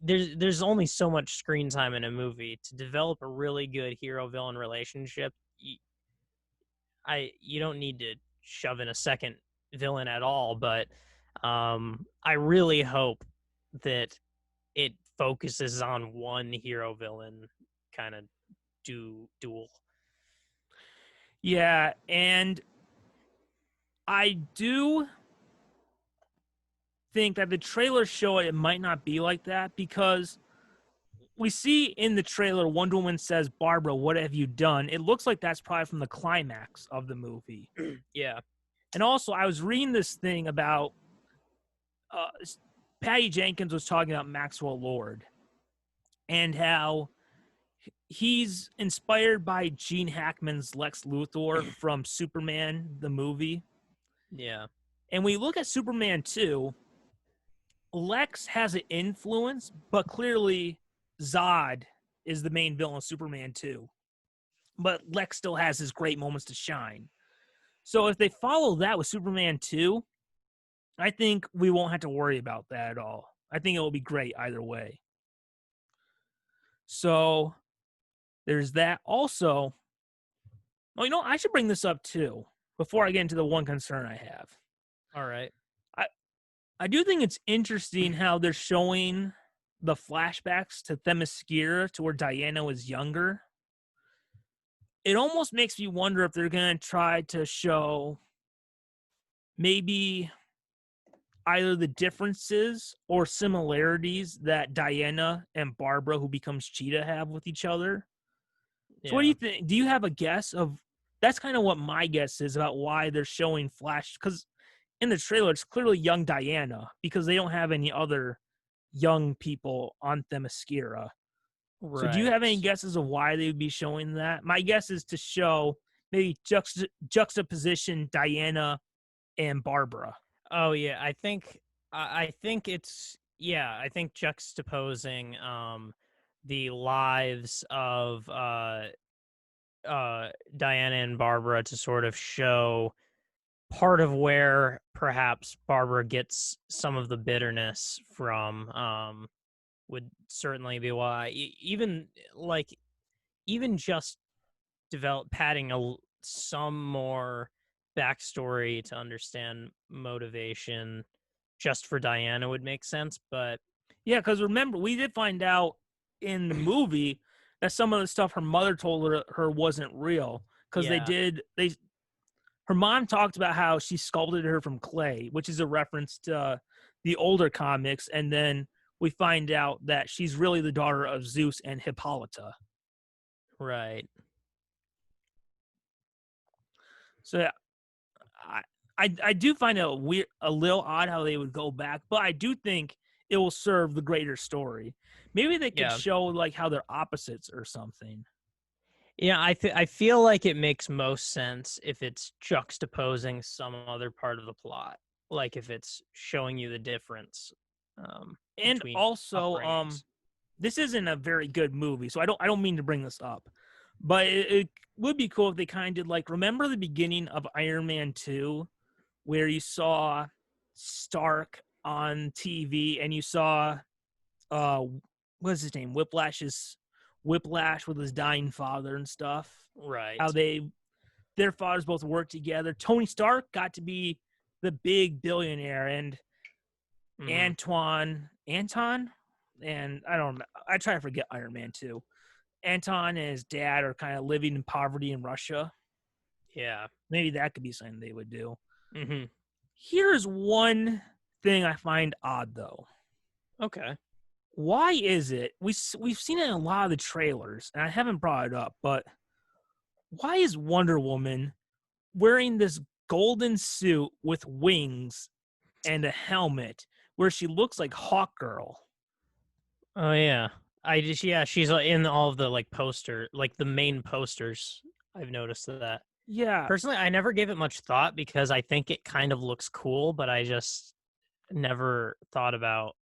there's only so much screen time in a movie to develop a really good hero villain relationship. You don't need to shove in a second villain at all, but I really hope that it focuses on one hero villain kind of duel. yeah, and I do think that the trailers show it might not be like that because we see in the trailer Wonder Woman says, Barbara, what have you done? It looks like that's probably from the climax of the movie. Yeah, And also, I was reading this thing about uh, Patty Jenkins was talking about Maxwell Lord and how he's inspired by Gene Hackman's Lex Luthor from Superman, the movie. yeah, And we look at Superman 2, Lex has an influence, but clearly Zod is the main villain of Superman 2. But Lex still has his great moments to shine. So if they follow that with Superman 2, I think we won't have to worry about that at all. I think it will be great either way. So there's that. Also, well, I should bring this up too before I get into the one concern I have. all right. I do think it's interesting how they're showing the flashbacks to Themyscira to where Diana was younger. it almost makes me wonder if they're going to try to show maybe either the differences or similarities that Diana and Barbara, who becomes Cheetah, have with each other. So what do Yeah. you think? Do you have a guess of that's kind of what my guess is about why they're showing Flash? Because in the trailer, it's clearly young Diana because they don't have any other young people on Themyscira. So do you have any Right. guesses of why they would be showing that? My guess is to show maybe juxtaposition Diana and Barbara. Oh yeah, I think it's yeah, I think juxtaposing the lives of Diana and Barbara to sort of show part of where perhaps Barbara gets some of the bitterness from would certainly be why even like even just develop padding some more backstory to understand motivation just for Diana would make sense, but Yeah, because remember, we did find out in the movie that some of the stuff her mother told her wasn't real because yeah, her mom talked about how she sculpted her from clay, which is a reference to the older comics, and then we find out that she's really the daughter of Zeus and Hippolyta. right. So yeah, I I do find it weird, a little odd how they would go back, but I do think it will serve the greater story. Maybe they could Yeah. show like how they're opposites or something. Yeah, I feel like it makes most sense if it's juxtaposing some other part of the plot, like if it's showing you the difference And between also, upbringings. this isn't a very good movie, so I don't mean to bring this up, but it would be cool if they kind of did like remember the beginning of Iron Man 2 where you saw Stark on TV and you saw uh what's his name Whiplash with his dying father and stuff, how Right. their fathers both worked together. Tony Stark got to be the big billionaire, and Hmm. Anton, and I don't know. I try to forget Iron Man 2. Anton and his dad are kind of living in poverty in Russia. Yeah. Maybe that could be something they would do. Hmm. Here's one thing I find odd though. Okay. Why is it we've seen it in a lot of the trailers, and I haven't brought it up, but why is Wonder Woman wearing this golden suit with wings and a helmet where she looks like Hawk Girl? Oh yeah. I just yeah, she's in all of the like poster, like the main posters. I've noticed that. Yeah, Personally, I never gave it much thought because I think it kind of looks cool, but I just never thought about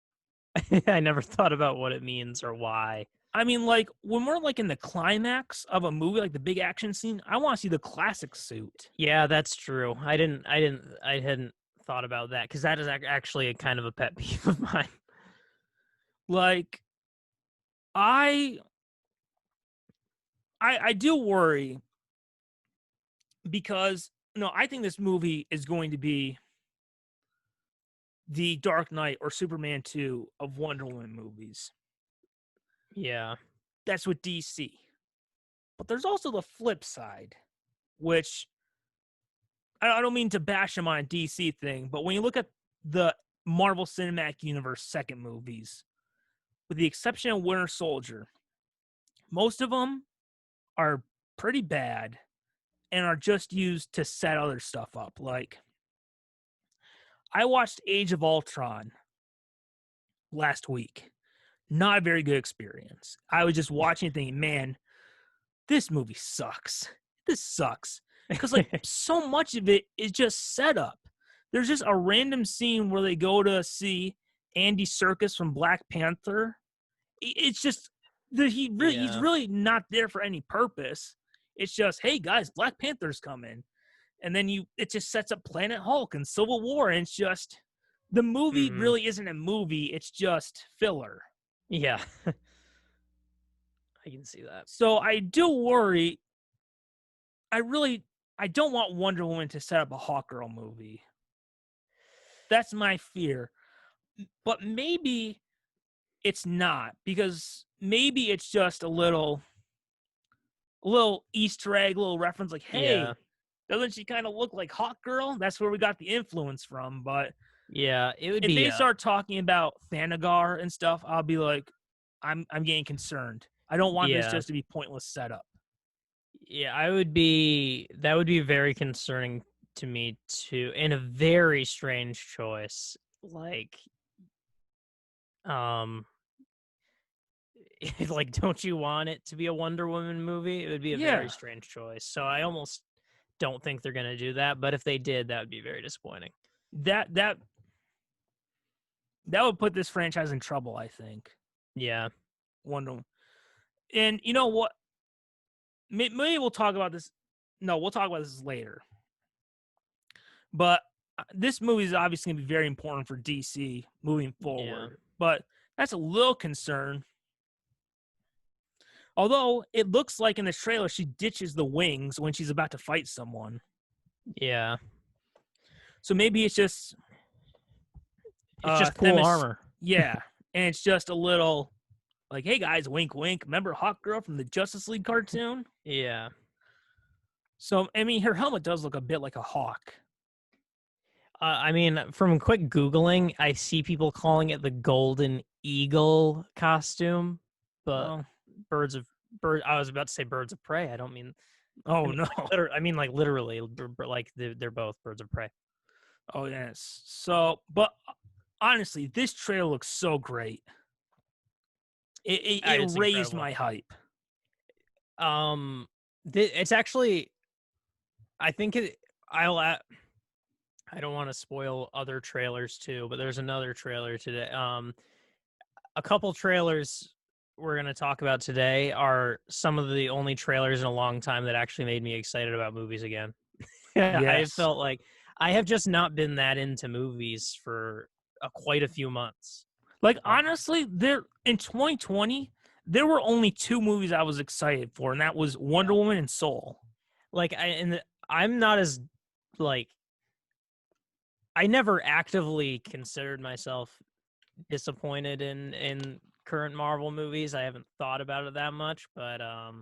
I never thought about what it means or why. I mean, like when we're like in the climax of a movie, like the big action scene, I want to see the classic suit. Yeah, that's true. I hadn't thought about that because that is actually a kind of a pet peeve of mine. Like I, I do worry because no, I think this movie is going to be the Dark Knight or Superman 2 of Wonder Woman movies. Yeah. That's with DC. But there's also the flip side, which I don't mean to bash them on a DC thing, but when you look at the Marvel Cinematic Universe second movies, with the exception of Winter Soldier, most of them are pretty bad and are just used to set other stuff up. Like, I watched Age of Ultron last week. Not a very good experience. I was just watching and thinking, man, this movie sucks. This sucks. Because, like, so much of it is just setup. There's just a random scene where they go to see Andy Serkis from Black Panther. It's just he's Yeah. really not there for any purpose. It's just, hey guys, Black Panther's coming, and then it just sets up Planet Hulk and Civil War, and it's just the movie Hmm. really isn't a movie. It's just filler. Yeah. I can see that. So I do worry. I really I don't want Wonder Woman to set up a Hawkgirl movie. That's my fear. But maybe it's not because maybe it's just a little a little Easter egg, little reference, like, Yeah. hey, doesn't she kind of look like Hawk Girl? That's where we got the influence from. But Yeah, it would if be they start talking about Thanagar and stuff, I'll be like, I'm getting concerned. I don't want this yeah. just to be pointless setup. Yeah, that would be very concerning to me too, and a very strange choice. Like, um, like, don't you want it to be a Wonder Woman movie? It would be a very Yeah, strange choice. So I almost don't think they're gonna do that. But if they did, that would be very disappointing. that that would put this franchise in trouble. I think Yeah, Wonder Woman. And you know what? Maybe we'll talk about this. No, we'll talk about this later. But this movie is obviously going to be very important for DC moving yeah, forward. But that's a little concern. Although it looks like in the trailer she ditches the wings when she's about to fight someone. yeah. So maybe it's just It's just cool Themis. armor. Yeah. And it's just a little like, hey guys, wink wink. Remember Hawk Girl from the Justice League cartoon? Yeah. So I mean her helmet does look a bit like a hawk. I mean, from quick Googling, I see people calling it the Golden Eagle costume, but Oh, I was about to say birds of prey. I don't mean. I oh mean, no. I mean, like literally, like they're both birds of prey. Oh yes. So but honestly, this trailer looks so great. It It's raised incredible. my hype. Um, it's actually, I think it. I'll. I don't want to spoil other trailers too, but there's another trailer today. A couple trailers we're going to talk about today are some of the only trailers in a long time that actually made me excited about movies again. I Yes. felt like I have just not been that into movies for quite a few months. Like Um, honestly, there in 2020, there were only two movies I was excited for, and that was Wonder yeah, Woman and Soul. like I'm not as like I never actively considered myself disappointed in current Marvel movies. I haven't thought about it that much, but uh,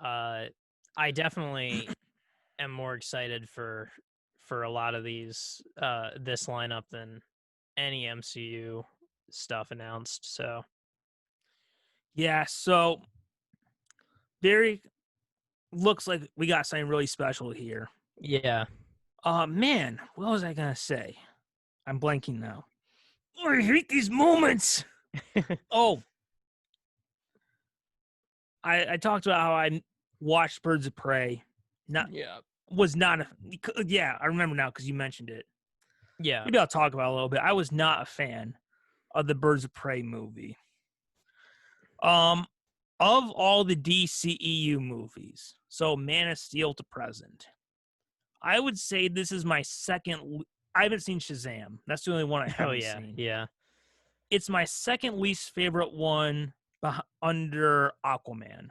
I definitely am more excited for a lot of these this lineup than any MCU stuff announced. So Yeah, so very looks like we got something really special here. yeah, Man, what was I gonna say? I'm blanking now. Oh, I hate these moments. Oh, I talked about how I watched Birds of Prey. Not yeah, was not a yeah, I remember now because you mentioned it. yeah, Maybe I'll talk about it a little bit. I was not a fan of the Birds of Prey movie. Um, of all the DCEU movies, so Man of Steel to present, I would say this is my second. I haven't seen Shazam. That's the only one I oh haven't yeah, seen. yeah, It's my second least favorite one under Aquaman.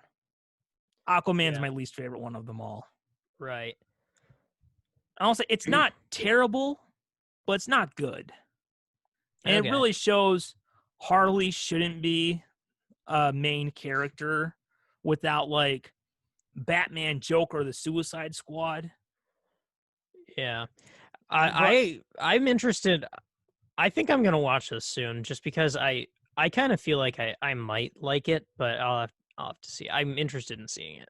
Aquaman's yeah, my least favorite one of them all. right, I'll say it's not terrible, but it's not good. And it okay, really shows Harley shouldn't be a main character without like Batman, Joker, the Suicide Squad. yeah. But I'm interested. I think I'm gonna watch this soon, just because I kind of feel like I might like it, but I'll have to see. I'm interested in seeing it.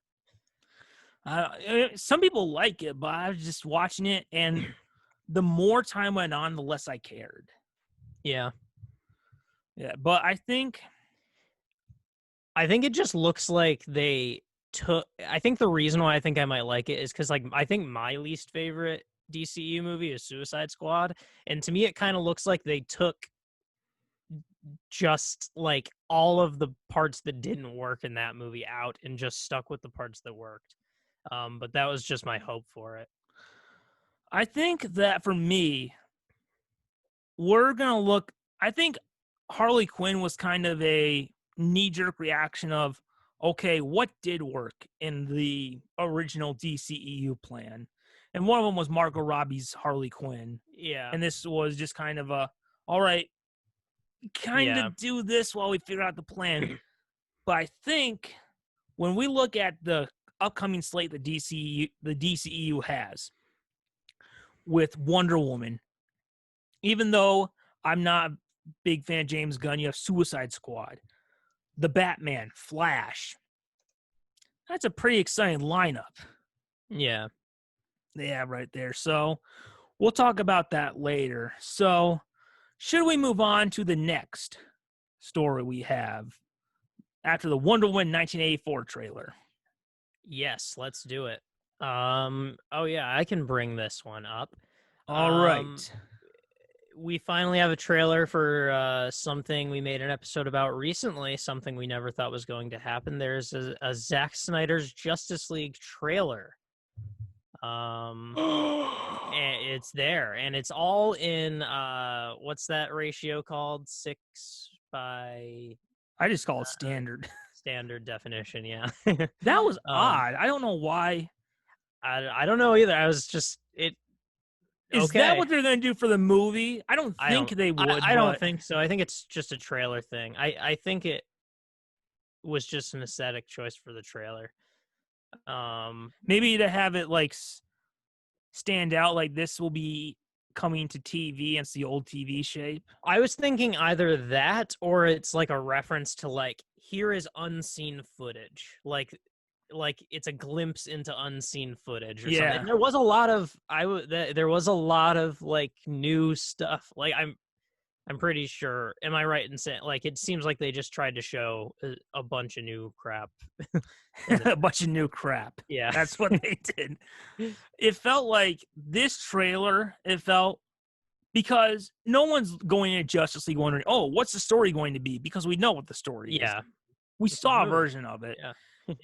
some people like it, but I was just watching it, and the more time went on, the less I cared. Yeah, Yeah, but I think it just looks like they took. I think the reason why I think I might like it is because like I think my least favorite DCU movie is Suicide Squad, and to me it kind of looks like they took just like all of the parts that didn't work in that movie out and just stuck with the parts that worked. But that was just my hope for it. I think that for me, we're gonna look. I think Harley Quinn was kind of a knee jerk reaction of, okay, what did work in the original DCEU plan? And one of them was Margot Robbie's Harley Quinn. Yeah, And this was just kind of a, all right, kind yeah, of do this while we figure out the plan. But I think when we look at the upcoming slate the DCEU has with Wonder Woman, even though I'm not a big fan of James Gunn, you have Suicide Squad, the Batman, Flash. That's a pretty exciting lineup. Yeah. Yeah, right there. So we'll talk about that later. So should we move on to the next story we have after the Wonder Woman 1984 trailer? Yes, let's do it. Oh yeah, I can bring this one up. All right. We finally have a trailer for something we made an episode about recently, something we never thought was going to happen. There's a Zack Snyder's Justice League trailer. And it's there, and it's all in what's that ratio called? 6 by I just call it standard. Standard definition, yeah. That was odd. I don't know why. I don't know either. I was just Is okay. that what they're going to do for the movie? I don't think they would. I don't think so. I think it's just a trailer thing. I think it was just an aesthetic choice for the trailer. Maybe to have it like stand out, like this will be coming to TV and it's the old TV shape. I was thinking either that or it's like a reference to like, here is unseen footage. Like it's a glimpse into unseen footage or something. There was a lot of there was a lot of like new stuff. Like I'm pretty sure. Am I right in saying like it seems like they just tried to show a bunch of new crap? A bunch of new crap. Yeah, that's what they did. It felt like this trailer. It felt because no one's going into Justice League wondering, oh, what's the story going to be? Because we know what the story is. Yeah, we saw a version of it. Yeah.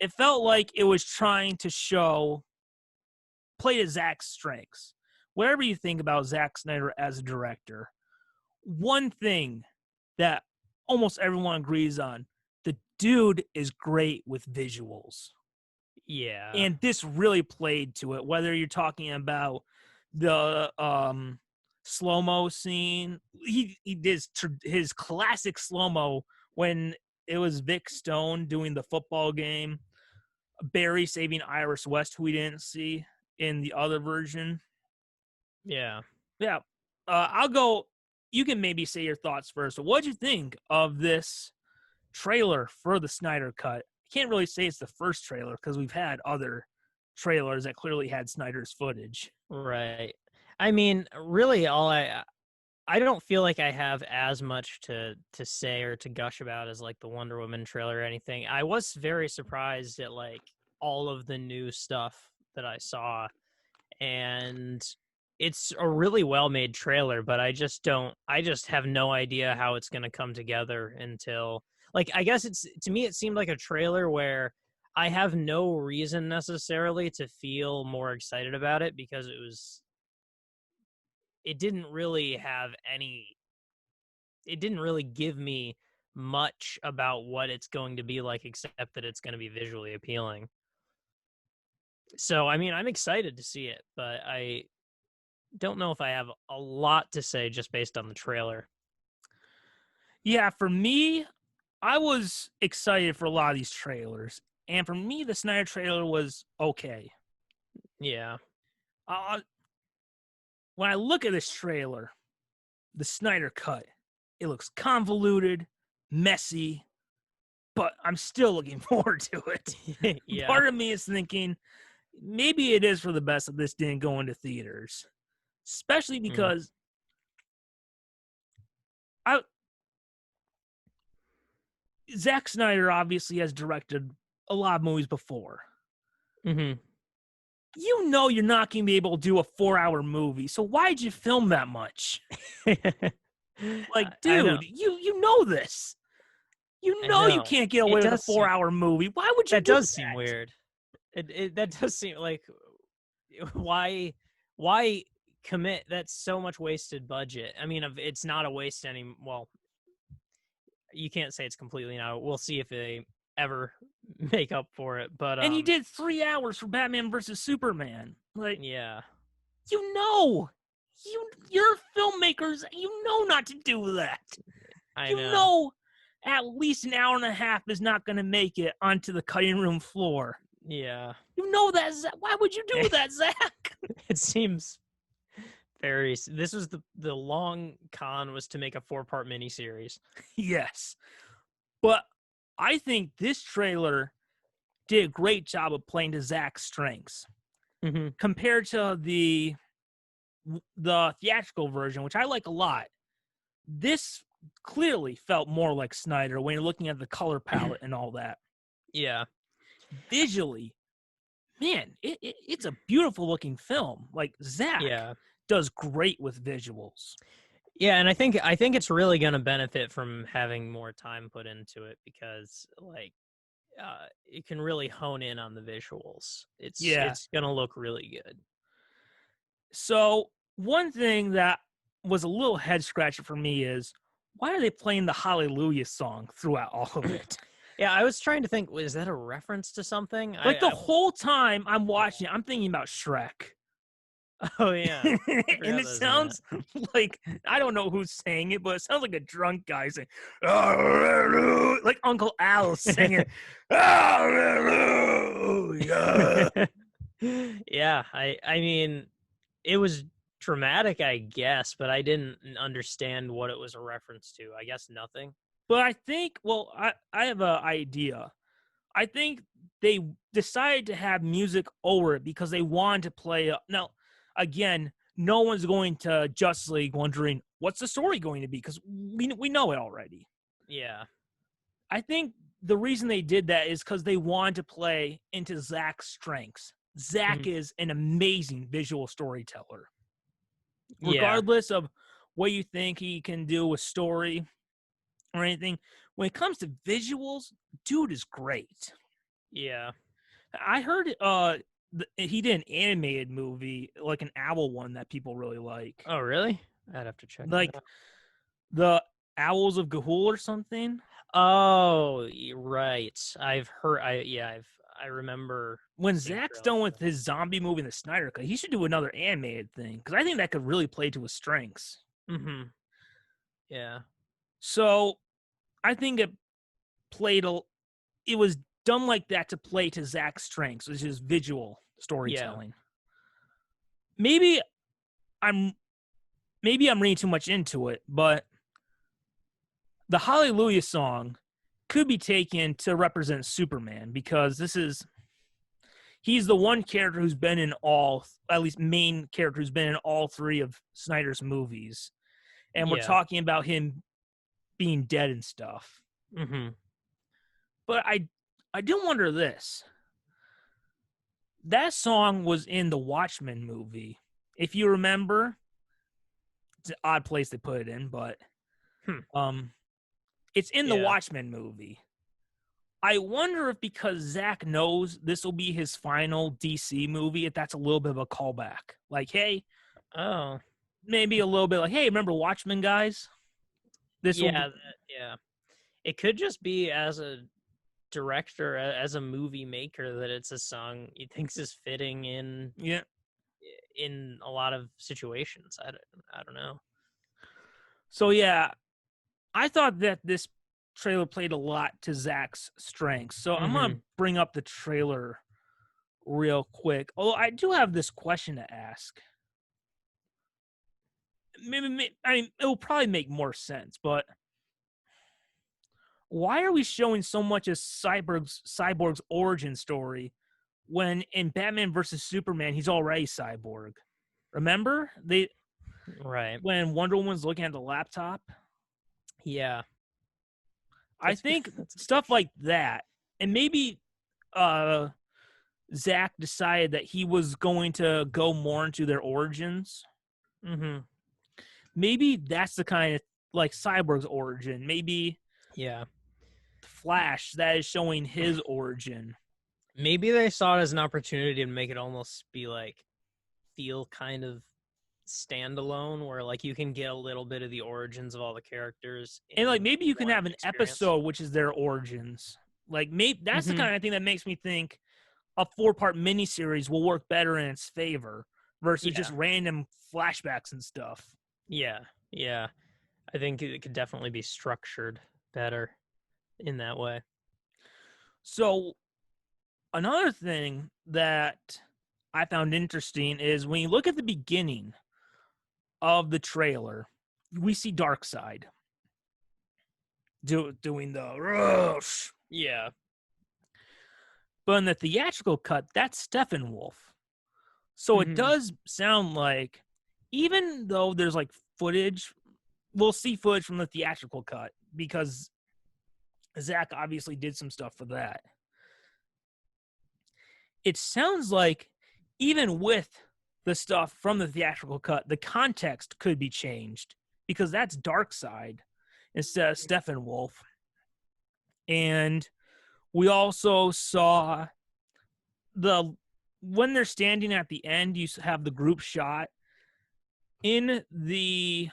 It felt like it was trying to play to Zack's strengths. Whatever you think about Zack Snyder as a director, one thing that almost everyone agrees on, the dude is great with visuals. Yeah. And this really played to it, whether you're talking about the slow-mo scene. He did his classic slow-mo when it was Vic Stone doing the football game, Barry saving Iris West, who we didn't see in the other version. Yeah. I'll go. You can maybe say your thoughts first. So what'd you think of this trailer for the Snyder Cut? I can't really say it's the first trailer because we've had other trailers that clearly had Snyder's footage. Right. I mean, really, I don't feel like I have as much to say or to gush about as like the Wonder Woman trailer or anything. I was very surprised at like all of the new stuff that I saw, and it's a really well-made trailer, but I just have no idea how it's going to come together until like, I guess to me, it seemed like a trailer where I have no reason necessarily to feel more excited about it because it didn't really give me much about what it's going to be like, except that it's going to be visually appealing. So, I mean, I'm excited to see it, but I don't know if I have a lot to say just based on the trailer. Yeah, for me, I was excited for a lot of these trailers. And for me, the Snyder trailer was okay. Yeah. When I look at this trailer, the Snyder Cut, it looks convoluted, messy, but I'm still looking forward to it. Yeah. Part of me is thinking maybe it is for the best that this didn't go into theaters, especially because Zack Snyder obviously has directed a lot of movies before. Mm-hmm. You know you're not going to be able to do a 4-hour movie, so why'd you film that much? Like, dude, you know this. You know you can't get away with a 4-hour movie. Why would you do that? That does seem weird. That does seem like, why commit? That's so much wasted budget. I mean, it's not a waste well, you can't say it's completely not. We'll see if they ever make up for it. But and you did 3 hours for Batman versus Superman. Like, yeah, you're filmmakers. You know not to do that. I know at least an hour and a half is not going to make it onto the cutting room floor. Yeah. You know that, Zach. Why would you do that, Zach? It seems very. This was the long con was to make a 4-part miniseries. Yes. But I think this trailer did a great job of playing to Zack's strengths compared to the theatrical version, which I like a lot. This clearly felt more like Snyder when you're looking at the color palette and all that. Yeah. Visually, man, it's a beautiful looking film. Like Zack does great with visuals. Yeah, and I think it's really going to benefit from having more time put into it because like it can really hone in on the visuals. It's going to look really good. So one thing that was a little head scratcher for me is why are they playing the Hallelujah song throughout all of it? Yeah, I was trying to think, is that a reference to something? Like the whole time I'm watching it, I'm thinking about Shrek. Oh yeah. And it sounds like, I don't know who's saying it, but it sounds like a drunk guy saying, like Uncle Al singing, Hallelujah. Yeah, I mean, it was dramatic, I guess, but I didn't understand what it was a reference to. I guess nothing. But I think, well, I have an idea. I think they decided to have music over it because they wanted to play. Now, again, no one's going to Justice League wondering what's the story going to be because we know it already. Yeah. I think the reason they did that is because they wanted to play into Zack's strengths. Zack is an amazing visual storyteller. Regardless of what you think he can do with story or anything, when it comes to visuals, dude is great. Yeah. I heard he did an animated movie, like an owl one that people really like. Oh, really? I'd have to check Like that out. the Owls of Ga'Hoole or something. Oh, right. I've heard. I remember When Zack's done with his zombie movie in the Snyder Cut, he should do another animated thing because I think that could really play to his strengths. Yeah. So I think it was done like that to play to Zack's strengths, which is visual storytelling. Yeah. Maybe I'm reading too much into it, but the Hallelujah song could be taken to represent Superman because he's the one character who's been in at least main character who's been in all three of Snyder's movies. And we're talking about him being dead and stuff. But I do wonder this. That song was in the Watchmen movie. If you remember, it's an odd place they put it in, but it's in the Watchmen movie. I wonder if because Zack knows this will be his final DC movie, if that's a little bit of a callback. Like, hey, maybe a little bit like, hey, remember Watchmen, guys? Yeah. It could just be as a director, as a movie maker, that it's a song he thinks is fitting in a lot of situations. I don't know. So yeah, I thought that this trailer played a lot to Zack's strengths. So I'm gonna bring up the trailer real quick. Although I do have this question to ask. Maybe it will probably make more sense, but why are we showing so much of Cyborg's origin story when in Batman versus Superman he's already Cyborg? Remember when Wonder Woman's looking at the laptop? Yeah. I think stuff like that, and maybe Zack decided that he was going to go more into their origins. Maybe that's the kind of like Cyborg's origin. Maybe Flash, that is showing his origin. Maybe they saw it as an opportunity to make it almost be like feel kind of standalone, where like you can get a little bit of the origins of all the characters, and like maybe you can have an episode which is their origins. Like maybe that's the kind of thing that makes me think a 4-part miniseries will work better in its favor versus just random flashbacks and stuff. Yeah. I think it could definitely be structured better. in that way. So another thing that I found interesting is when you look at the beginning of the trailer, we see Darkseid doing the rush. Yeah. But in the theatrical cut, that's Steppenwolf. So it Mm-hmm. does sound like, even though there's like footage, we'll see footage from the theatrical cut because Zack obviously did some stuff for that. It sounds like even with the stuff from the theatrical cut, the context could be changed because that's Darkseid instead of Steppenwolf. And we also saw the when they're standing at the end, you have the group shot. In the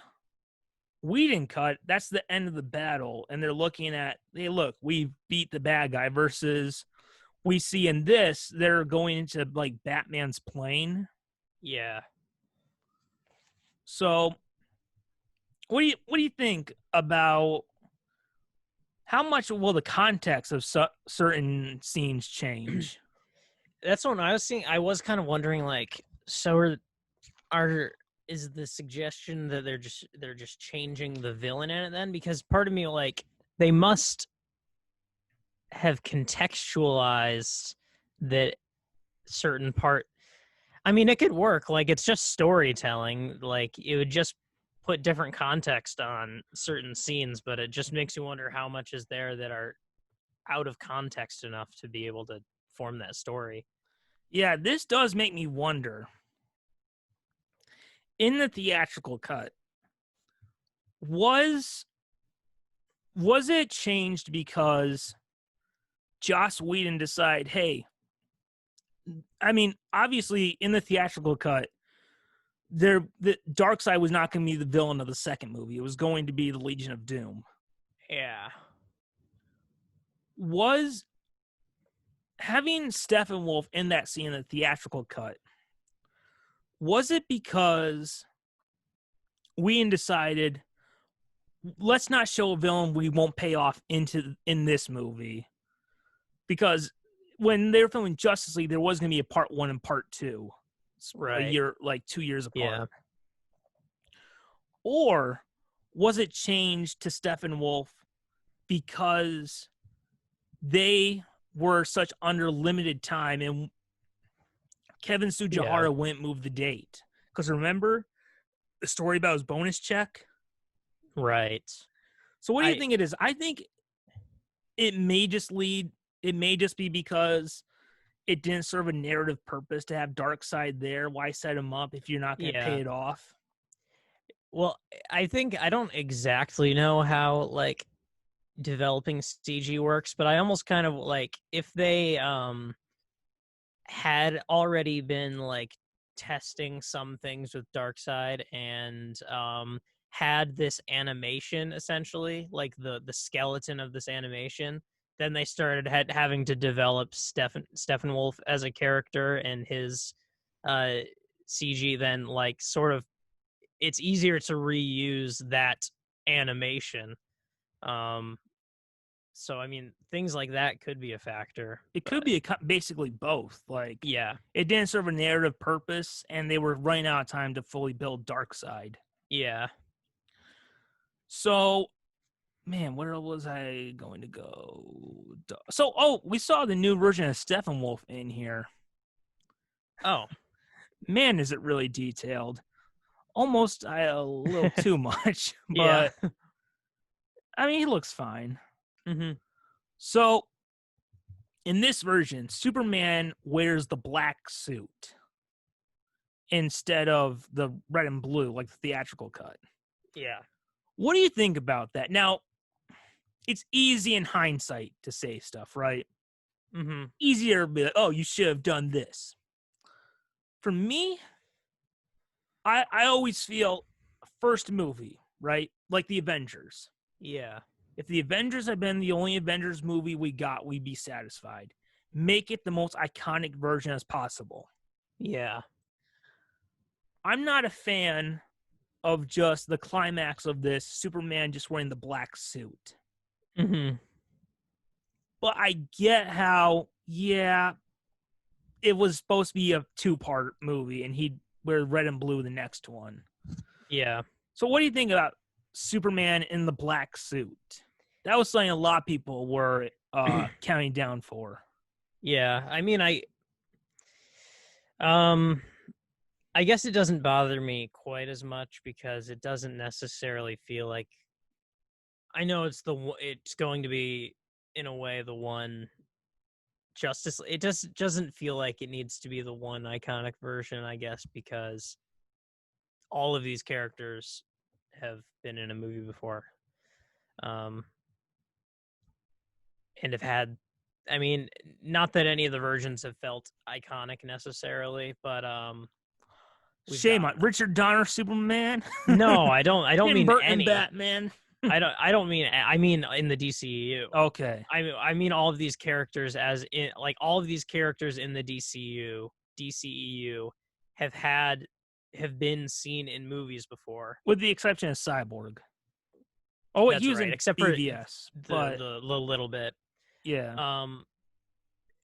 Whedon cut, that's the end of the battle, and they're looking at, hey, look, we beat the bad guy, versus we see in this, they're going into like Batman's plane. Yeah. So what do you think about how much will the context of certain scenes change? That's what I was seeing. I was kind of wondering, like, so are is the suggestion that they're just changing the villain in it then? Because part of me, like, they must have contextualized that certain part. I mean, it could work. Like, it's just storytelling. Like, it would just put different context on certain scenes, but it just makes you wonder how much is there that are out of context enough to be able to form that story. Yeah, this does make me wonder. In the theatrical cut, was was it changed because Joss Whedon decided, hey, I mean, obviously in the theatrical cut, the Darkseid was not going to be the villain of the second movie. It was going to be the Legion of Doom. Yeah. Was having Steppenwolf in that scene in the theatrical cut, was it because Whedon decided, let's not show a villain we won't pay off in this movie? Because when they were filming Justice League, there was going to be a part 1 and part 2, a Right. year, like 2 years Yeah. apart. Or was it changed to Steppenwolf because they were such under limited time and Kevin Yeah. Sujihara wouldn't move the date? Because remember the story about his bonus check? Right. So what do you I think it is? I think it may just be because it didn't serve a narrative purpose to have Darkseid there. Why set him up if you're not going to yeah. pay it off? Well, I think I don't exactly know how, like, developing CG works, but I almost kind of like, if they had already been, like, testing some things with Darkseid and had this animation, essentially, like the skeleton of this animation, then they started having to develop Steppenwolf as a character, and his uh CG, then, like, sort of, it's easier to reuse that animation. um so I mean, things like that could be a factor, It could but be basically both. Like, yeah. it didn't serve a narrative purpose, and they were running out of time to fully build Darkseid. Yeah. So, man, where was I going to go? So, we saw the new version of Steppenwolf in here. Oh. Man, is it really detailed? Almost a little too much, Yeah. but I mean, he looks fine. Hmm. So, in this version, Superman wears the black suit instead of the red and blue like the theatrical cut. Yeah. What do you think about that? Now, it's easy in hindsight to say stuff, right? Hmm. Easier to be like, oh, you should have done this. For me, I always feel first movie, right? Like the Avengers. Yeah. If the Avengers had been the only Avengers movie we got, we'd be satisfied. Make it the most iconic version as possible. Yeah. I'm not a fan of just the climax of this Superman just wearing the black suit. Hmm. but I get how, yeah, it was supposed to be a 2-part movie, and he wear red and blue the next one. Yeah. So what do you think about Superman in the black suit? That was something a lot of people were counting down for. Yeah. I mean, um I guess it doesn't bother me quite as much because it doesn't necessarily feel like I know it's going to be in a way the one Justice. It just doesn't feel like it needs to be the one iconic version, I guess, because all of these characters have been in a movie before, um, and have had. I mean, not that any of the versions have felt iconic necessarily, but we've Shame gotten on them. Richard Donner Superman, No, I don't. I don't Tim mean Burton any. Batman. I don't. I don't mean. I mean in the DCU. Okay. I mean all of these characters as in like all of these characters in the DCEU have been seen in movies before. With the exception of Cyborg. Oh, wait, he That's was right, in except for BVS, the but the little bit. yeah. Um,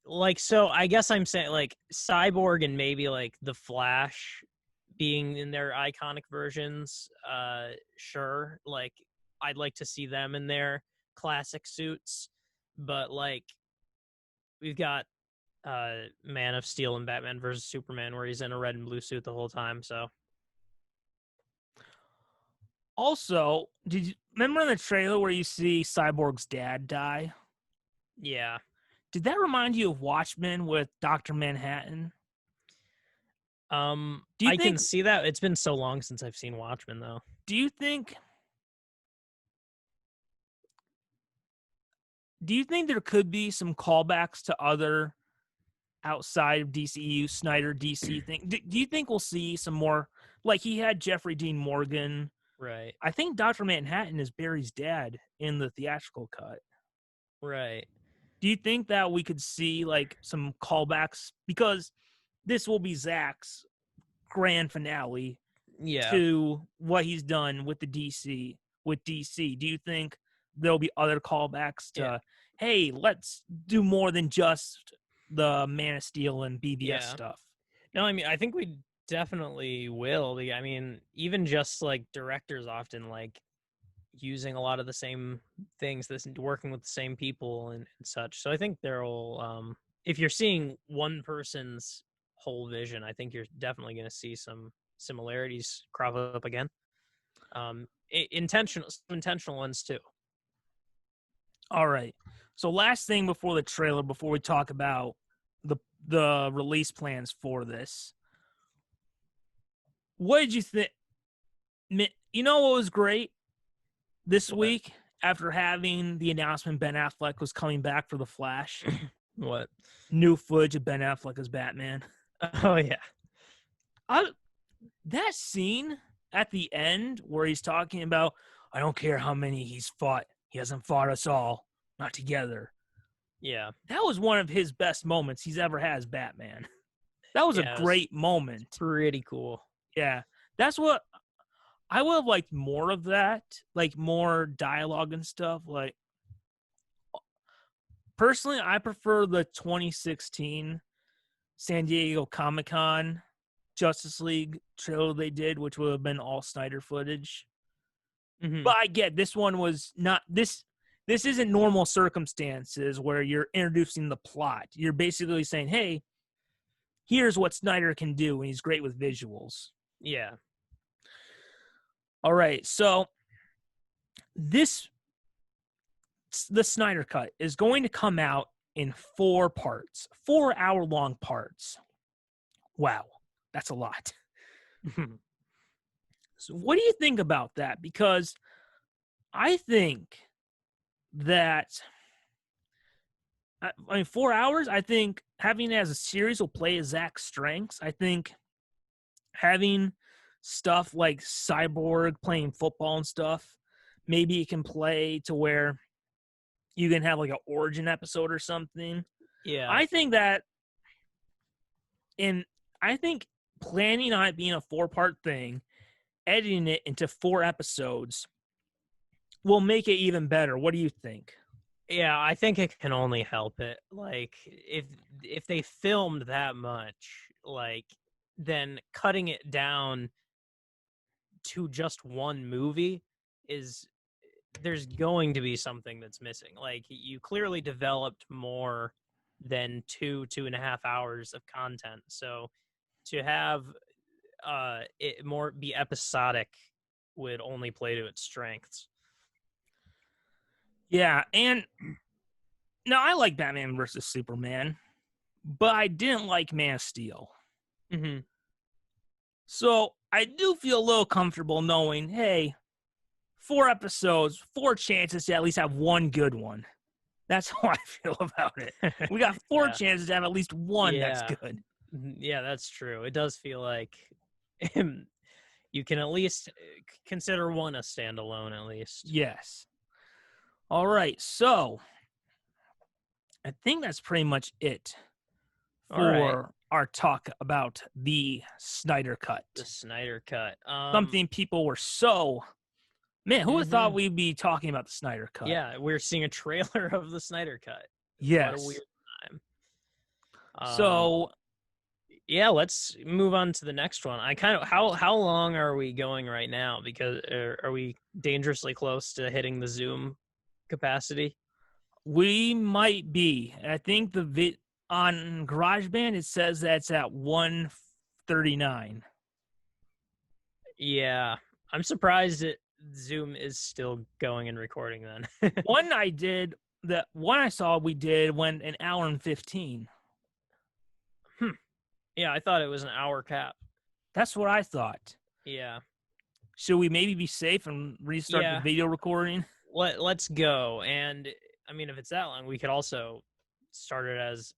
like so, I guess I'm saying like Cyborg and maybe like the Flash being in their iconic versions. Sure, like I'd like to see them in their classic suits, but like we've got Man of Steel and Batman versus Superman, where he's in a red and blue suit the whole time. So Also, did you remember in the trailer where you see Cyborg's dad die? yeah, Did that remind you of Watchmen with Dr. Manhattan? Do you I can think see that. It's been so long since I've seen Watchmen, though. do you think do you think there could be some callbacks to other outside of DCU Snyder DC thing? Do you think we'll see some more, like he had Jeffrey Dean Morgan? Right, I think Dr. Manhattan is Barry's dad in the theatrical cut. right, Do you think that we could see like some callbacks, because this will be Zack's grand finale yeah, to what he's done with the DC? Do you think there'll be other callbacks yeah, to, hey, let's do more than just the Man of Steel and BVS yeah. stuff? No, I mean, I think we definitely will. I mean, even just like directors often like using a lot of the same things, this working with the same people and such. So I think there'll, if you're seeing one person's whole vision, I think you're definitely going to see some similarities crop up again. Intentional ones too. All right. So last thing before the trailer, before we talk about the release plans for this, what did you think? You know what was great this What? week after having the announcement Ben Affleck was coming back for The Flash? What? New footage of Ben Affleck as Batman. Oh yeah, That scene at the end where he's talking about, I don't care how many he's fought, he hasn't fought us all, not together. yeah, That was one of his best moments he's ever had as Batman. That was a yeah. It was great moment. pretty cool. Yeah, that's what I would have liked, more of that, like more dialogue and stuff. Like, personally, I prefer the 2016 San Diego Comic-Con Justice League trailer they did, which would have been all Snyder footage. Mm-hmm. But I get this one was not this. This isn't normal circumstances where you're introducing the plot. You're basically saying, "Hey, here's what Snyder can do, and he's great with visuals." Yeah, All right, so this the Snyder Cut is going to come out in 4 parts, 4-hour-long parts. Wow, that's a lot. So what do you think about that? Because I think that, I mean, 4 hours, I think having it as a series will play as Zack's strengths. I think having stuff like Cyborg playing football and stuff, maybe it can play to where you can have like an origin episode or something. yeah, I think that, and I think planning on it being a 4-part thing, editing it into 4 episodes will make it even better. What do you think? Yeah, I think it can only help it. Like if they filmed that much, like then cutting it down to just one movie is there's going to be something that's missing. Like you clearly developed more than 2.5 hours of content. So to have it more be episodic would only play to its strengths. Yeah, and now I like Batman versus Superman, but I didn't like Man of Steel. Mm-hmm. So I do feel a little comfortable knowing, hey, 4 episodes, 4 chances to at least have one good one. That's how I feel about it. We got four Yeah. chances to have at least one that's Yeah. good. Yeah, that's true. It does feel like you can at least consider one a standalone, at least. Yes. All right. So I think that's pretty much it All right. for our talk about the Snyder Cut. The Snyder Cut. Something people were so, man, who would have thought Mhm. we'd be talking about the Snyder Cut? Yeah, we're seeing a trailer of the Snyder Cut. What a Yes. weird time. So Yeah, let's move on to the next one. I kind of how long are we going right now? Because are we dangerously close to hitting the Zoom capacity? we might be. I think on GarageBand it says that's at 139. Yeah, I'm surprised that Zoom is still going and recording then. One I did, the one I saw we did went an hour and 15. Yeah, I thought it was an hour cap. That's what I thought. Yeah. Should we maybe be safe and restart the Yeah. video recording? Let's go. And I mean, if it's that long, we could also start it as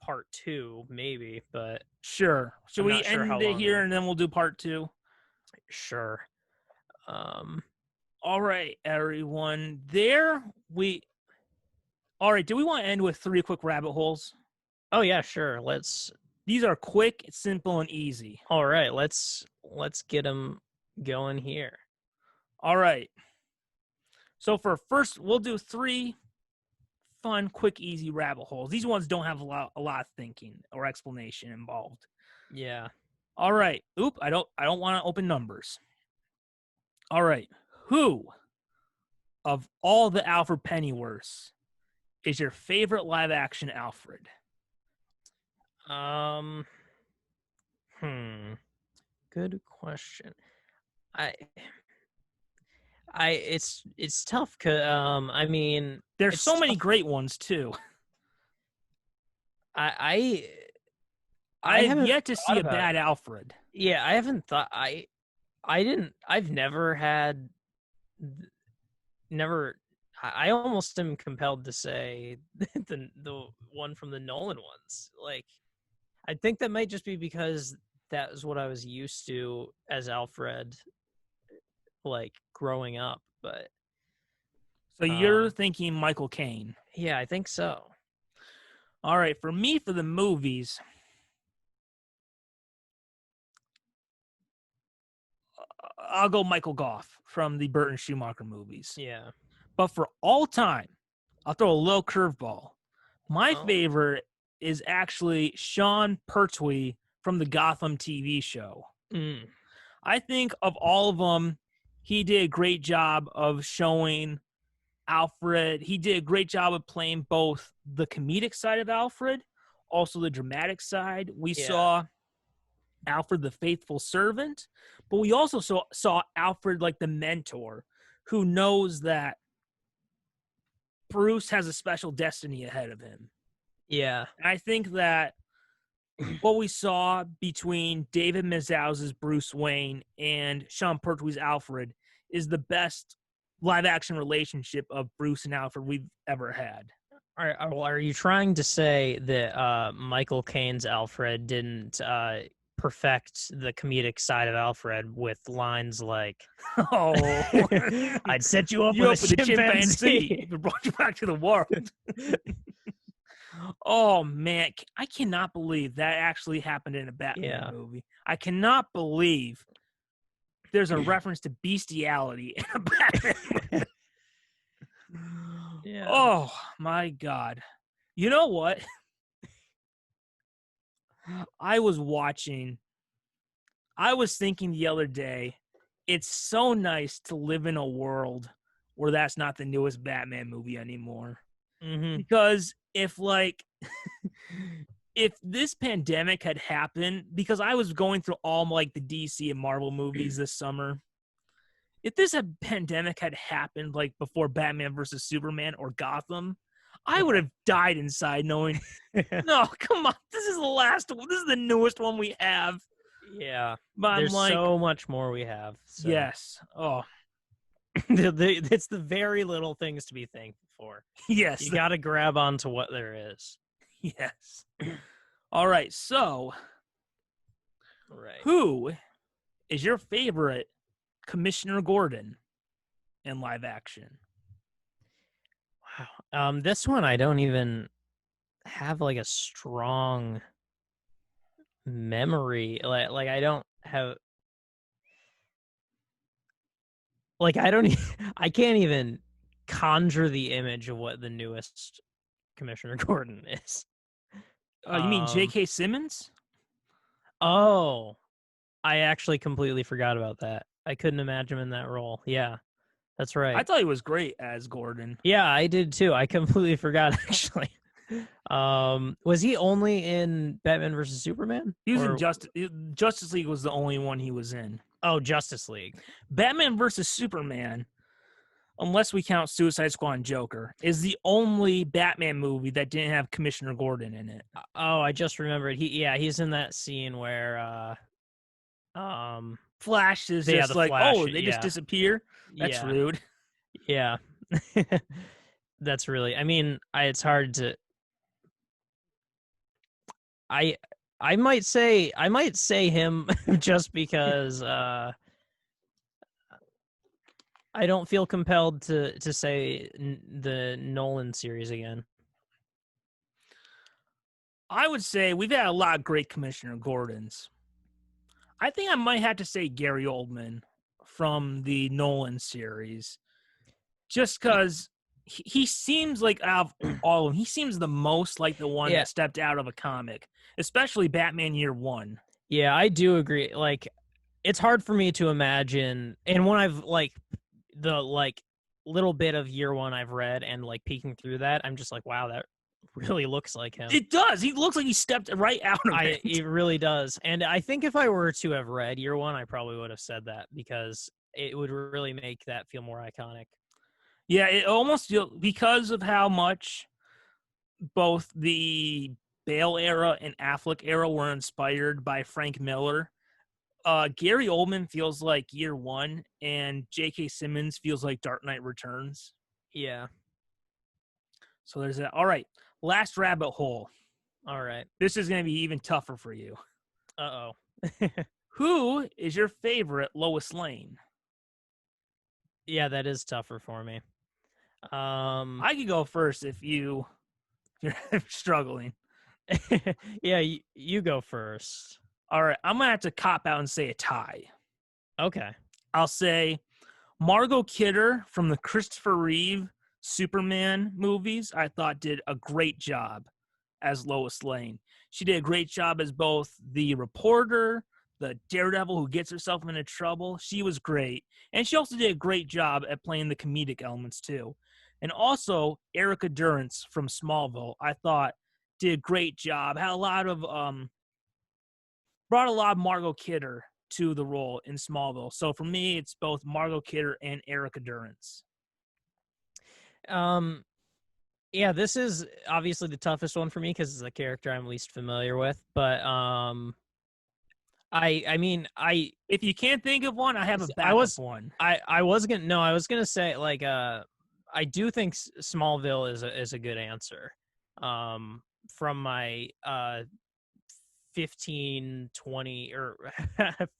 part 2, maybe, but Sure. Should I'm we not sure how end it long here and then we'll do part 2? sure. Um All right, everyone. All right, do we want to end with 3 quick rabbit holes? oh yeah, sure. Let's These are quick, simple, and easy. all right, let's get them going here. All right. So for first, we'll do 3 fun, quick, easy rabbit holes. These ones don't have a lot of thinking or explanation involved. Yeah. All right. Oop, I don't want to open numbers. All right. Who of all the Alfred Pennyworths is your favorite live action Alfred? Um Good question. I it's tough cuz I mean, There's it's so many tough. great ones too. I I I've haven't yet to thought see a about bad it. Alfred. Yeah, I haven't thought I didn't I've never had never I almost am compelled to say the one from the Nolan ones. Like I think that might just be because that was what I was used to as Alfred like growing up, but So you're um thinking Michael Caine. yeah, I think so. All right, for me, for the movies, I'll go Michael Goff from the Burton Schumacher movies. Yeah. But for all time, I'll throw a little curveball. My Oh, favorite is actually Sean Pertwee from the Gotham TV show. mm, I think of all of them, he did a great job of showing Alfred. He did a great job of playing both the comedic side of Alfred, also the dramatic side. We yeah. saw Alfred the faithful servant, but we also saw Alfred like the mentor who knows that Bruce has a special destiny ahead of him. Yeah. And I think that what we saw between David Mazouz's Bruce Wayne and Sean Pertwee's Alfred is the best live action relationship of Bruce and Alfred we've ever had. Are you trying to say that Michael Caine's Alfred didn't perfect the comedic side of Alfred with lines like Oh, I'd set you up you with up a with a chimpanzee chimpanzee. if it brought you back to the world. Oh man, I cannot believe that actually happened in a Batman Yeah. movie. I cannot believe there's a reference to bestiality in a Batman movie. Yeah. Oh my God. You know what? I was watching, I was thinking the other day, it's so nice to live in a world where that's not the newest Batman movie anymore. Mhm. Because if like if this pandemic had happened, because I was going through all like the DC and Marvel movies this summer, if pandemic had happened like before Batman versus Superman or Gotham, I would Yeah. have died inside knowing, no, come on, this is the last one, this is the newest one we have. Yeah. But I'm There's like, so much more we have. So yes, oh it's the very little things to be thankful for. yes, You got to grab onto what there is. yes. All right, so Right. who is your favorite Commissioner Gordon in live action? Wow. This one I don't even have like a strong memory. Like I don't have like I don't I can't even conjure the image of what the newest Commissioner Gordon is. You mean Um J.K. Simmons? oh, I actually completely forgot about that. I couldn't imagine him in that role. Yeah, that's I right. thought he was great as Gordon. Yeah, I did too. I completely forgot actually. Was he only in Batman versus Superman He was in or Justice League was the only one he was in. oh, Justice League? Batman versus Superman, unless we count Suicide Squad and Joker, is the only Batman movie that didn't have Commissioner Gordon in it. Oh, I just remembered. He's in that scene where Flash is yeah, just the like, Flash. oh, they just Yeah. disappear. That's Yeah. rude. Yeah. That's really I mean, it's hard to I I might say him just because I don't feel compelled to say the Nolan series again. I would say we've had a lot of great Commissioner Gordons. I think I might have to say Gary Oldman from the Nolan series, just Y- because he seems like out of all of them, he seems the most like the one Yeah, that stepped out of a comic, especially Batman Year One. yeah, I do agree. Like it's hard for me to imagine and when I've like the like little bit of year one I've read and like peeking through that, I'm just like, wow, that really looks like him. It does. He looks like he stepped right out of it. It really does. And I think if I were to have read year one, I probably would have said that because it would really make that feel more iconic. Yeah, it almost feels because of how much both the Bale era and Affleck era were inspired by Frank Miller. Gary Oldman feels like Year One, and J.K. Simmons feels like Dark Knight Returns. Yeah. So there's that. All right, last rabbit hole. All right. This is going to be even tougher for you. Uh-oh. Who is your favorite Lois Lane? Yeah, that is tougher for me. I could go first if you're struggling. Yeah, you go first. All right, I'm gonna have to cop out and say a tie. Okay. I'll say Margot Kidder from the Christopher Reeve Superman movies, I thought did a great job as Lois Lane. She did a great job as both the reporter, the daredevil who gets herself into trouble. She was great. And she also did a great job at playing the comedic elements too. And also Erica Durance from Smallville, I thought did a great job. Had a lot of brought a lot of Margot Kidder to the role in Smallville. So for me, it's both Margot Kidder and Erica Durance. Um yeah, this is obviously the toughest one for me because it's the character I'm least familiar with, but I mean, If you can't think of one, I have a I backup was one. I was gonna no, I was gonna say like I do think Smallville is a good answer. From my 15, 20 or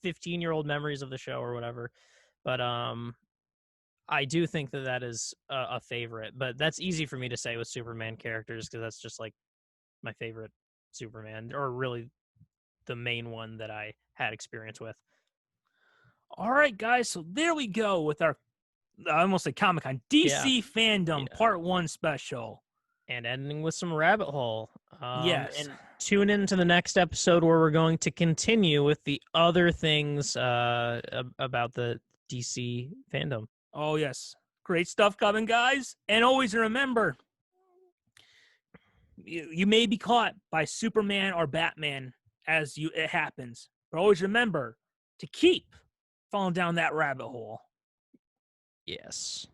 15-year-old memories of the show or whatever. But I do think that is a favorite, but that's easy for me to say with Superman characters because that's just like my favorite Superman or really the main one that I had experience with. All right, guys. So there we go with our I almost say Comic Con, Yeah. DC Fandom Yeah. Part 1 special. And ending with some rabbit hole. Yes. And tune into the next episode where we're going to continue with the other things about the DC fandom. Oh, yes. Great stuff coming, guys. And always remember, you may be caught by Superman or Batman as it happens. But always remember to keep falling down that rabbit hole. Yes.